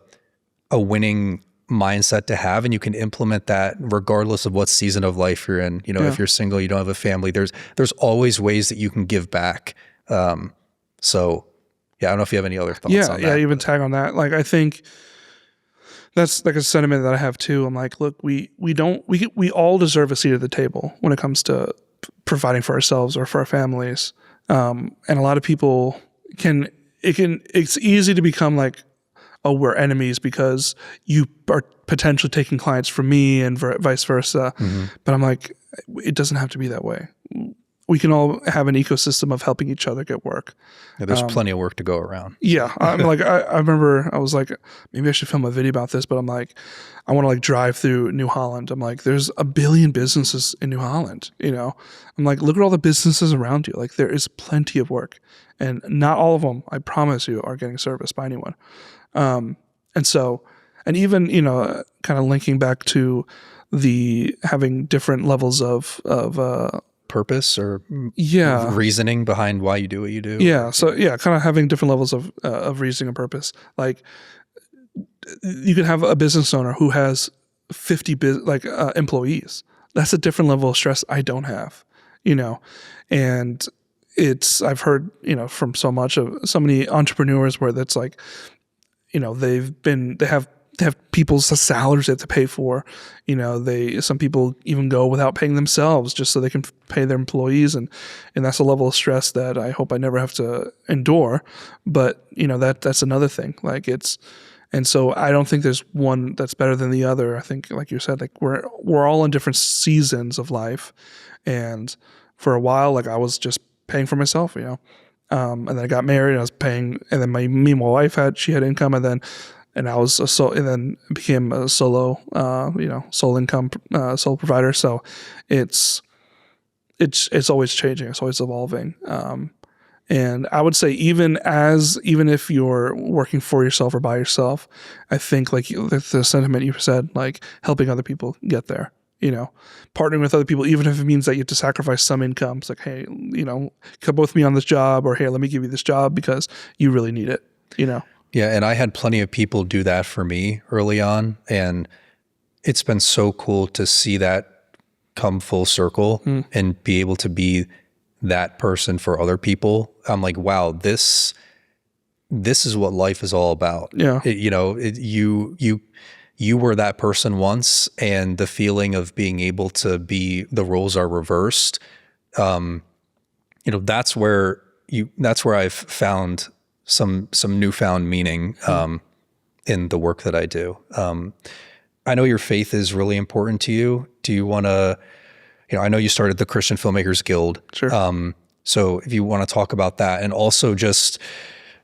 B: winning mindset to have, and you can implement that regardless of what season of life you're in. You know, if you're single, you don't have a family, there's always ways that you can give back. So yeah, I don't know if you have any other thoughts on that. Yeah,
A: even tag on that. Like, I think that's like a sentiment that I have too. I'm like, look, we all deserve a seat at the table when it comes to providing for ourselves or for our families. And a lot of people it's easy to become like, oh, we're enemies because you are potentially taking clients from me and vice versa. But I'm like, it doesn't have to be that way. We can all have an ecosystem of helping each other get work.
B: Yeah, there's plenty of work to go around.
A: Yeah. I'm like, I remember I was like, maybe I should film a video about this, but I'm like, I want to like drive through New Holland. I'm like, there's a billion businesses in New Holland, you know? I'm like, look at all the businesses around you. Like, there is plenty of work, and not all of them, I promise you, are getting serviced by anyone. And so, and even, you know, kind of linking back to the having different levels of
B: purpose or reasoning behind why you do what you do.
A: Yeah. So yeah, kind of having different levels of reasoning and purpose. Like, you could have a business owner who has 50 employees. That's a different level of stress I don't have, you know, and I've heard, you know, from so many entrepreneurs where that's like, you know, they have people's salaries they have to pay for, you know, some people even go without paying themselves just so they can pay their employees. And that's a level of stress that I hope I never have to endure. But, you know, that's another thing. Like, and so I don't think there's one that's better than the other. I think, like you said, like we're all in different seasons of life. And for a while, like, I was just paying for myself, you know, and then I got married and I was paying, and then my wife she had income, and then became a solo, you know, sole income, sole provider. So it's always changing. It's always evolving. And I would say even if you're working for yourself or by yourself, I think like the sentiment you said, like helping other people get there, you know, partnering with other people, even if it means that you have to sacrifice some income. It's like, hey, you know, come with me on this job, or hey, let me give you this job because you really need it, you know?
B: Yeah. And I had plenty of people do that for me early on. And it's been so cool to see that come full circle and be able to be that person for other people. I'm like, wow, this is what life is all about.
A: Yeah.
B: You were that person once, and the feeling of being able to be, the roles are reversed. You know, that's where I've found some newfound meaning, in the work that I do. I know your faith is really important to you. Do you want to, you know, I know you started the Christian Filmmakers Guild.
A: Sure.
B: So if you want to talk about that, and also just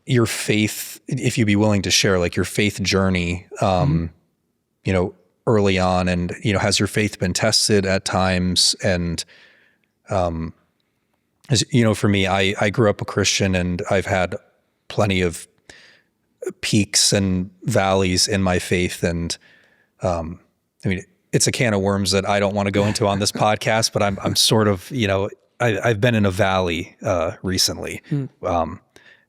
B: your faith, if you'd be willing to share like your faith journey, you know, early on, and, you know, has your faith been tested at times? And, as you know, for me, I grew up a Christian, and I've had plenty of peaks and valleys in my faith. And, I mean, it's a can of worms that I don't want to go into on this podcast, but I'm sort of, you know, I've been in a valley, recently,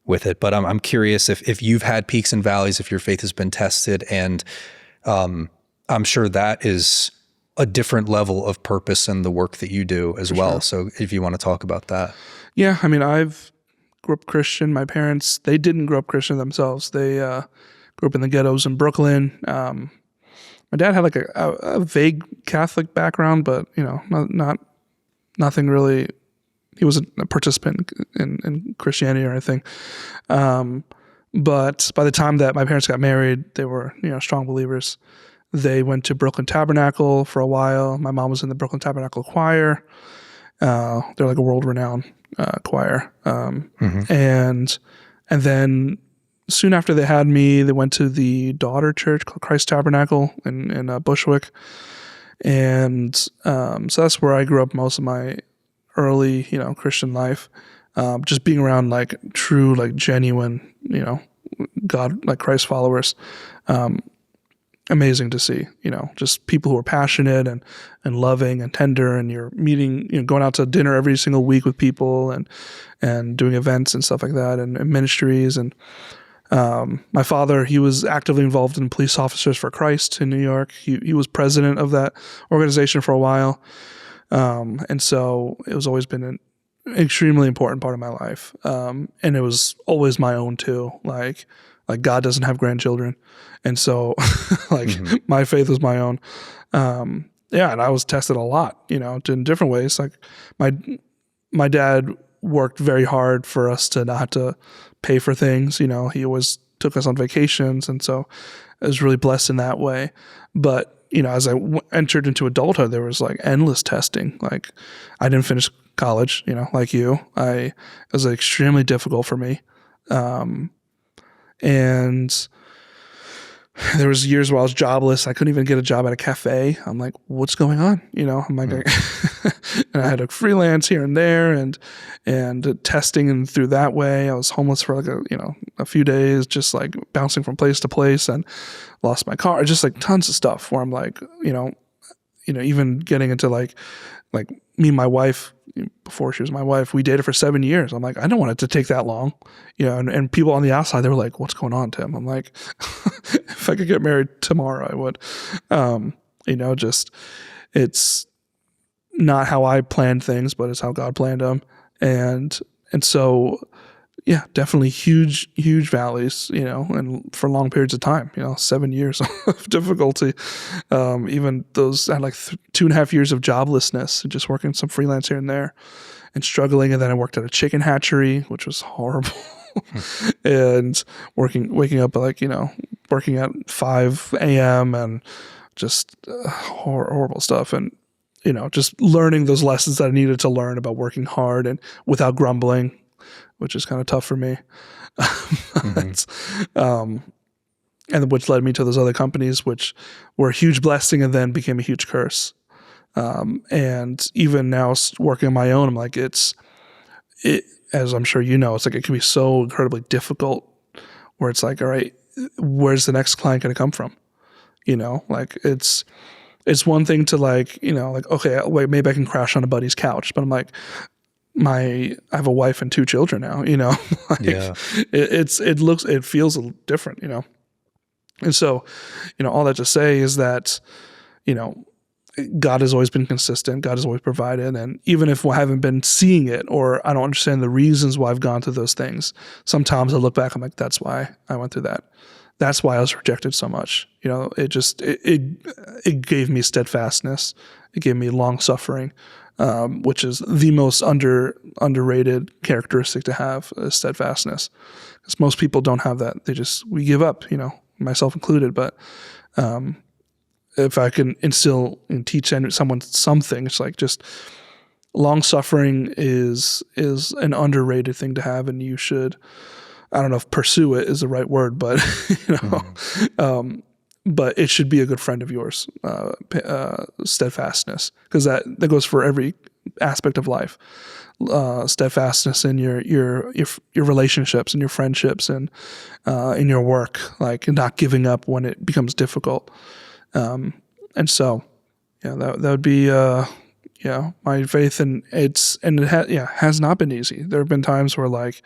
B: with it, but I'm curious if you've had peaks and valleys, if your faith has been tested, and, I'm sure that is a different level of purpose in the work that you do as well. Sure. So if you want to talk about that.
A: Yeah. I mean, I've grew up Christian. My parents, they didn't grow up Christian themselves. They, grew up in the ghettos in Brooklyn. My dad had like a vague Catholic background, but, you know, nothing really. He wasn't a participant in Christianity or anything. But by the time that my parents got married, they were, you know, strong believers. They went to Brooklyn Tabernacle for a while. My mom was in the Brooklyn Tabernacle choir. They're like a world-renowned choir. And then soon after they had me, they went to the daughter church called Christ Tabernacle in Bushwick. And so that's where I grew up most of my early, you know, Christian life. Just being around like true, like genuine, you know, God, like Christ followers. Amazing to see, you know, just people who are passionate and loving and tender, and you're meeting, you know, going out to dinner every single week with people and doing events and stuff like that, and ministries. And my father, he was actively involved in Police Officers for Christ in New York. He was president of that organization for a while. And so it was always been an extremely important part of my life. And it was always my own too. Like God doesn't have grandchildren. And so like my faith was my own. Yeah. And I was tested a lot, you know, in different ways. Like my dad worked very hard for us to not have to pay for things. You know, he always took us on vacations. And so I was really blessed in that way. But, you know, as I entered into adulthood, there was like endless testing. Like I didn't finish college, you know, like you. It was extremely difficult for me. And there was years where I was jobless. I couldn't even get a job at a cafe. I'm like, what's going on? You know, I'm like, and I had to freelance here and there and testing, and through that way, I was homeless for like a few days, just like bouncing from place to place, and lost my car, just like tons of stuff where I'm like, you know, even getting into like me and my wife, before she was my wife, we dated for 7 years. I'm like, I don't want it to take that long, you know, and people on the outside, they were like, what's going on, Tim? I'm like, if I could get married tomorrow, I would. You know, just, it's not how I planned things, but it's how God planned them. And so, yeah, definitely huge valleys, you know, and for long periods of time, you know, 7 years of difficulty. Even those, I had like 2.5 years of joblessness, just working some freelance here and there and struggling. And then I worked at a chicken hatchery, which was horrible. And waking up like, you know, working at 5 a.m. and just horrible stuff. And, you know, just learning those lessons that I needed to learn about working hard and without grumbling, which is kind of tough for me. And which led me to those other companies, which were a huge blessing and then became a huge curse. And even now working on my own, I'm like, it, as I'm sure you know, it's like, it can be so incredibly difficult where it's like, all right, where's the next client going to come from? You know, like it's one thing to like, you know, like, okay, wait, maybe I can crash on a buddy's couch, but I'm like, I have a wife and 2 children now, you know, like
B: Yeah.
A: it feels a little different, you know? And so, you know, all that to say is that, you know, God has always been consistent. God has always provided. And even if I haven't been seeing it, or I don't understand the reasons why I've gone through those things, sometimes I look back, I'm like, that's why I went through that. That's why I was rejected so much. You know, it gave me steadfastness. It gave me long suffering. Which is the most underrated characteristic to have, is steadfastness. Because most people don't have that. We give up, you know, myself included. But if I can instill and teach someone something, it's like just long suffering is an underrated thing to have, and you should, I don't know if pursue it is the right word, but but it should be a good friend of yours, steadfastness, because that goes for every aspect of life. Steadfastness in your relationships and your friendships and in your work, like not giving up when it becomes difficult. And so, that would be my faith, and it has not been easy. There have been times where like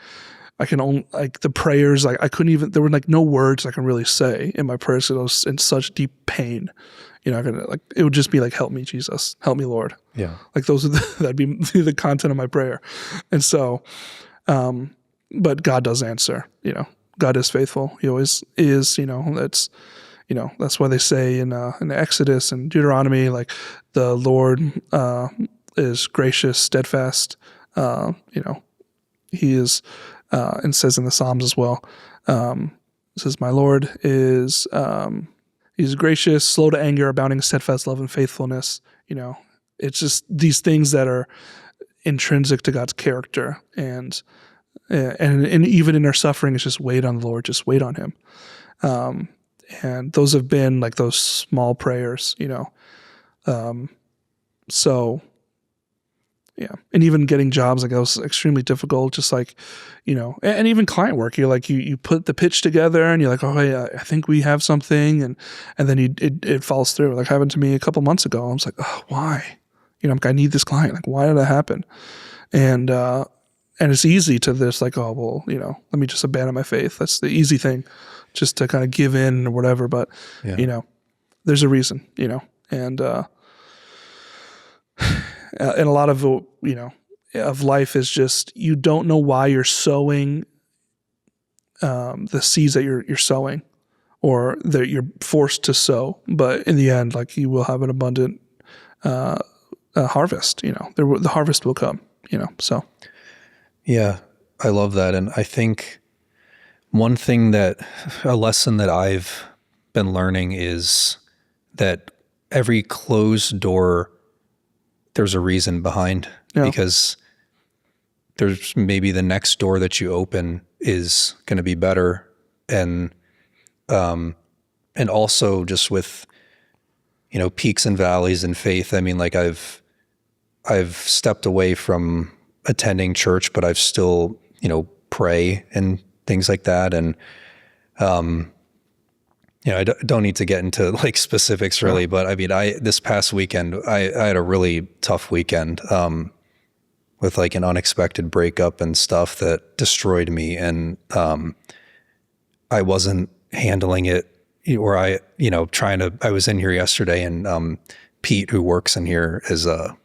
A: I can only, like the prayers, like I couldn't even, there were like no words I can really say in my prayers because I was in such deep pain. It would just be like, help me, Jesus, help me, Lord.
B: Yeah.
A: Like that'd be the content of my prayer. And so, but God does answer, God is faithful. He always is, that's why they say in Exodus and Deuteronomy, like the Lord is gracious, steadfast. He is, and says in the Psalms as well, it says, my Lord is, he's gracious, slow to anger, abounding in steadfast love and faithfulness. It's just these things that are intrinsic to God's character. And even in our suffering, it's just wait on the Lord, just wait on him. And those have been like those small prayers, so yeah. And even getting jobs, like that was extremely difficult, just like, and even client work, you're like, you put the pitch together and you're like, oh yeah, I think we have something. And then it falls through. Like happened to me a couple months ago. I was like, oh, why? I need this client. Like, why did that happen? And it's easy to this, like, oh, well, let me just abandon my faith. That's the easy thing, just to kind of give in or whatever. But, there's a reason, and a lot of, of life is just, you don't know why you're sowing the seeds that you're sowing or that you're forced to sow. But in the end, like you will have an abundant harvest, the harvest will come, so.
B: Yeah, I love that. And I think a lesson that I've been learning is that every closed door, there's a reason behind, because there's maybe the next door that you open is going to be better. And also just with, peaks and valleys in faith. I mean, like I've stepped away from attending church, but I've still, pray and things like that. And, I don't need to get into like specifics really, but I mean, this past weekend, I had a really tough weekend, with like an unexpected breakup and stuff that destroyed me. And, I wasn't handling it, or I was in here yesterday, and, Pete, who works in here, is, in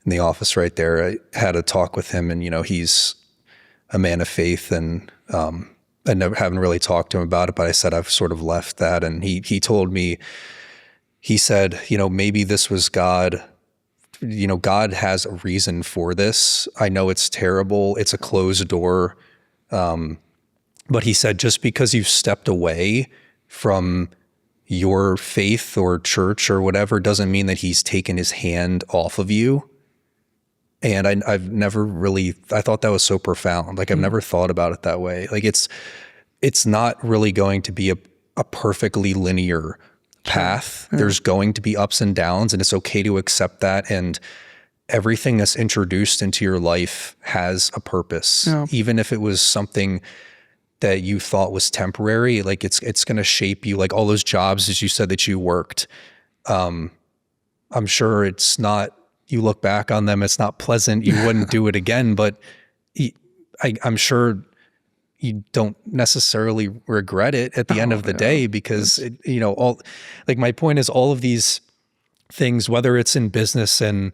B: the office right there. I had a talk with him, and, he's a man of faith, and, I haven't really talked to him about it, but I said I've sort of left that. And he told me, he said, maybe this was God. God has a reason for this. I know it's terrible. It's a closed door. But he said, just because you've stepped away from your faith or church or whatever doesn't mean that he's taken his hand off of you. And I've never really, I thought that was so profound. Like I've never thought about it that way. Like it's not really going to be a perfectly linear path. Yeah. There's going to be ups and downs, and it's okay to accept that. And everything that's introduced into your life has a purpose. Yeah. Even if it was something that you thought was temporary, like it's going to shape you. Like all those jobs, as you said, that you worked, I'm sure it's not, you look back on them, it's not pleasant. You wouldn't do it again, but I'm sure you don't necessarily regret it at the end of the day, because my point is all of these things, whether it's in business and,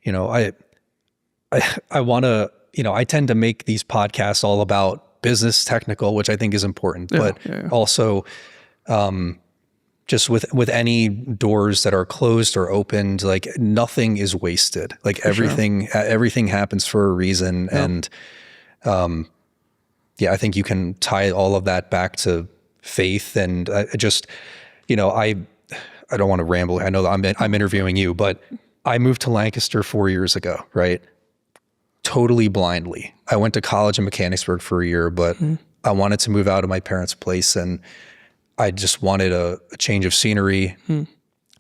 B: I want to, I tend to make these podcasts all about business technical, which I think is important, also, just with any doors that are closed or opened, like nothing is wasted. Like everything happens for a reason. And, I think you can tie all of that back to faith. And I don't want to ramble. I know that I'm interviewing you, but I moved to Lancaster 4 years ago, right? Totally blindly. I went to college in Mechanicsburg for a year, but I wanted to move out of my parents' place, and I just wanted a change of scenery.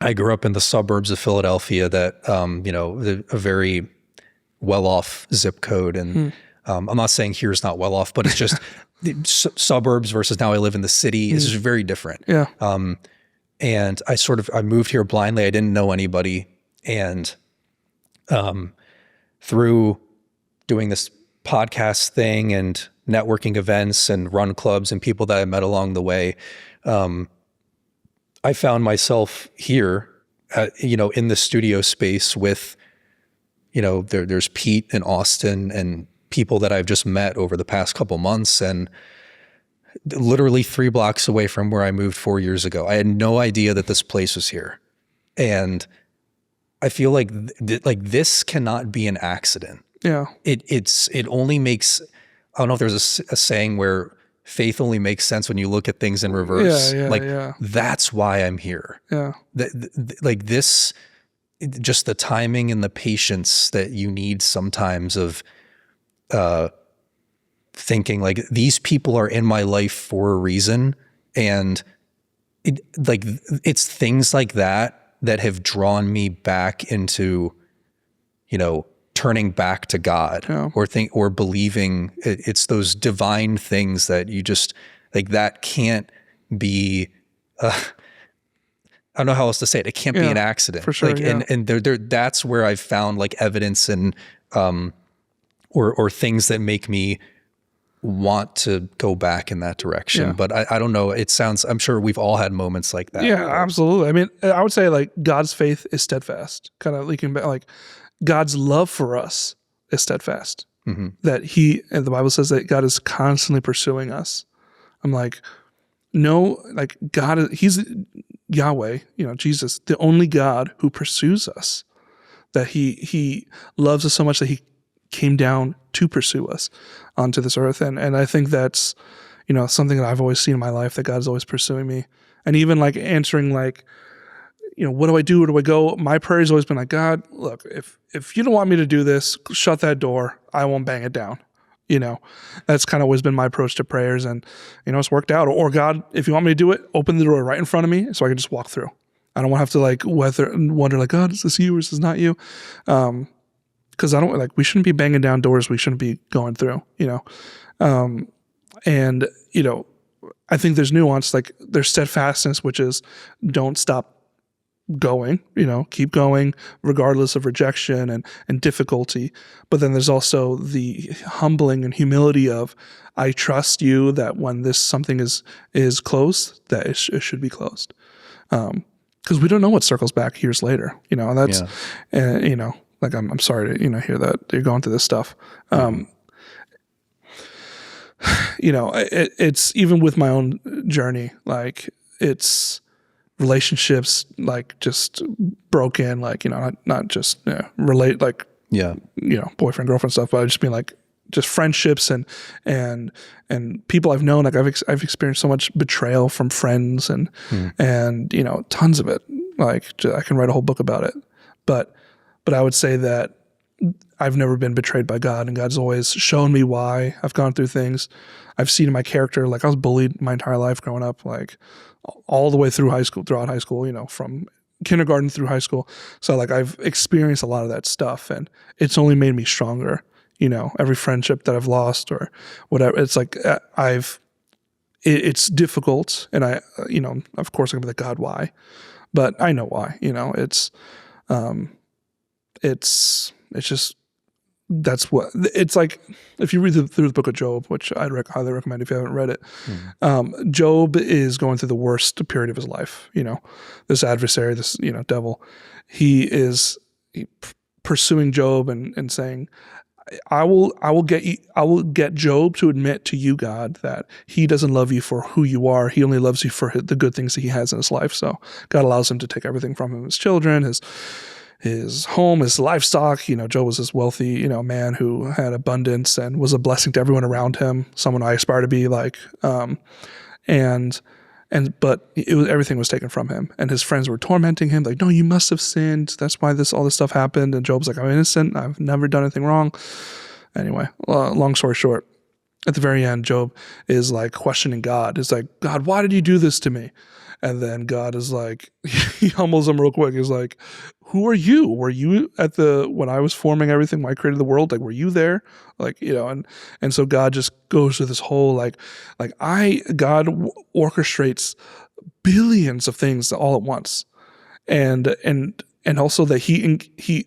B: I grew up in the suburbs of Philadelphia that, a very well-off zip code. And I'm not saying here's not well-off, but it's just suburbs versus now I live in the city. It's just very different.
A: Yeah.
B: And I moved here blindly. I didn't know anybody. And through doing this podcast thing and networking events and run clubs and people that I met along the way, I found myself here, in the studio space with, there's Pete and Austin and people that I've just met over the past couple months, and literally 3 blocks away from where I moved 4 years ago. I had no idea that this place was here. And I feel like this cannot be an accident.
A: Yeah.
B: It only makes, I don't know if there's a saying where faith only makes sense when you look at things in reverse. That's why I'm here. Yeah. This, just the timing and the patience that you need sometimes of thinking like these people are in my life for a reason. And it's things like that have drawn me back into, turning back to God, or believing it's those divine things that you just that can't be, I don't know how else to say it. It can't be an accident.
A: For sure.
B: And that's where I've found evidence and, or things that make me want to go back in that direction. Yeah. But I don't know. I'm sure we've all had moments like that.
A: Yeah, absolutely. I mean, I would say God's faith is steadfast, kind of leaking back, God's love for us is steadfast. Mm-hmm. That and the Bible says that God is constantly pursuing us. I'm God, he's Yahweh, Jesus, the only God who pursues us, that he loves us so much that he came down to pursue us onto this earth. And I think that's, something that I've always seen in my life, that God's always pursuing me. And even answering what do I do? Where do I go? My prayer has always been God, look, if you don't want me to do this, shut that door. I won't bang it down. That's kind of always been my approach to prayers, and it's worked out. Or God, if you want me to do it, open the door right in front of me so I can just walk through. I don't want to have to wonder God, is this you or is this not you? Because I don't we shouldn't be banging down doors we shouldn't be going through. And I think there's nuance. There's steadfastness, which is don't stop going, keep going regardless of rejection and difficulty. But then there's also the humbling and humility of, I trust you that when something is closed, that it should be closed. Because we don't know what circles back years later, that's, I'm sorry to, hear that you're going through this stuff. It's even with my own journey, it's relationships just broken, not just relate boyfriend girlfriend stuff, but I just being just friendships and people I've known. I've experienced so much betrayal from friends and tons of it. I can write a whole book about it, but I would say that I've never been betrayed by God, and God's always shown me why. I've gone through things. I've seen in my character, I was bullied my entire life growing up, all the way throughout high school, from kindergarten through high school. So I've experienced a lot of that stuff, and it's only made me stronger. Every friendship that I've lost or whatever, it's it's difficult. And of course I'm going to be God, why? But I know why, it's just, that's what it's if you read through the book of Job, which I'd highly recommend if you haven't read it. Job is going through the worst period of his life. This adversary, this devil, he is pursuing Job and saying, I will get Job to admit to you, God, that he doesn't love you for who you are. He only loves you for the good things that he has in his life. So God allows him to take everything from him, his children, his home, his livestock. Job was this wealthy, man who had abundance and was a blessing to everyone around him, someone I aspire to be like. And But everything was taken from him, and his friends were tormenting him, like, no, you must have sinned. That's why all this stuff happened. And Job's like, I'm innocent. I've never done anything wrong. Anyway, long story short, at the very end, Job is like questioning God. He's like, God, why did you do this to me? And then God is like, he humbles him real quick. He's like, who are you? Were you when I was forming everything, when I created the world? Like, were you there? Like, and so God just goes through this whole, God orchestrates billions of things all at once. And also that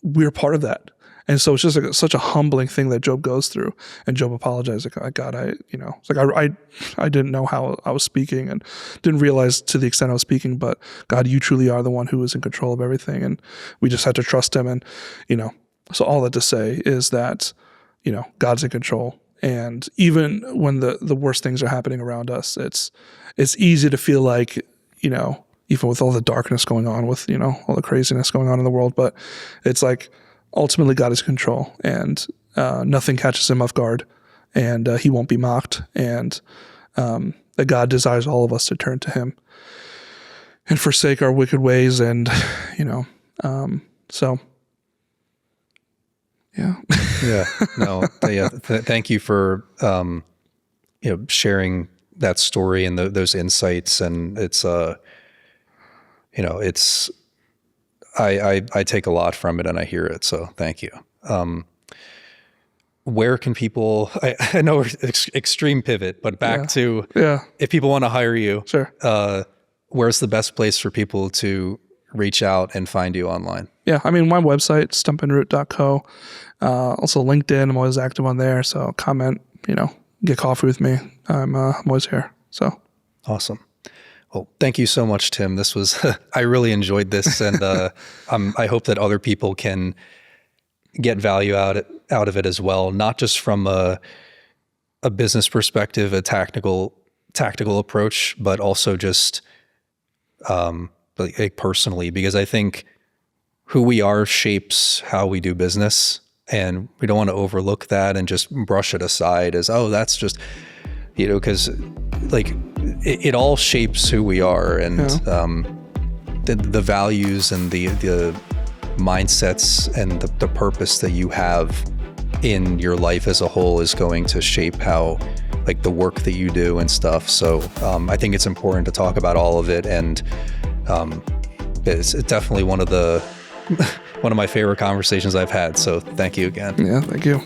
A: we're part of that. And so it's just like such a humbling thing that Job goes through. And Job apologized, like, God, it's like I didn't know how I was speaking and didn't realize to the extent I was speaking, but God, you truly are the one who is in control of everything. And we just had to trust him. And, so all that to say is that, God's in control. And even when the worst things are happening around us, it's easy to feel like, even with all the darkness going on, with, all the craziness going on in the world, but it's like, ultimately, God is in control, and nothing catches him off guard, and he won't be mocked, and that God desires all of us to turn to him and forsake our wicked ways, and, so, yeah.
B: Yeah, no, thank you for, sharing that story and those insights, and it's, I take a lot from it and I hear it. So thank you. Where can people, I know we're extreme pivot, but back to, if people want to hire you,
A: sure.
B: Where's the best place for people to reach out and find you online?
A: Yeah. I mean, my website, stumproot.co, also LinkedIn. I'm always active on there. So comment, get coffee with me. I'm always here. So
B: awesome. Well, thank you so much, Tim. This was, I really enjoyed this, and I hope that other people can get value out of it as well, not just from a business perspective, a tactical approach, but also just personally, because I think who we are shapes how we do business, and we don't want to overlook that and just brush it aside as, oh, that's just, because it all shapes who we are, and the values and the mindsets and the purpose that you have in your life as a whole is going to shape how, the work that you do and stuff. So I think it's important to talk about all of it, and it's definitely one of my favorite conversations I've had. So thank you again.
A: Yeah, thank you.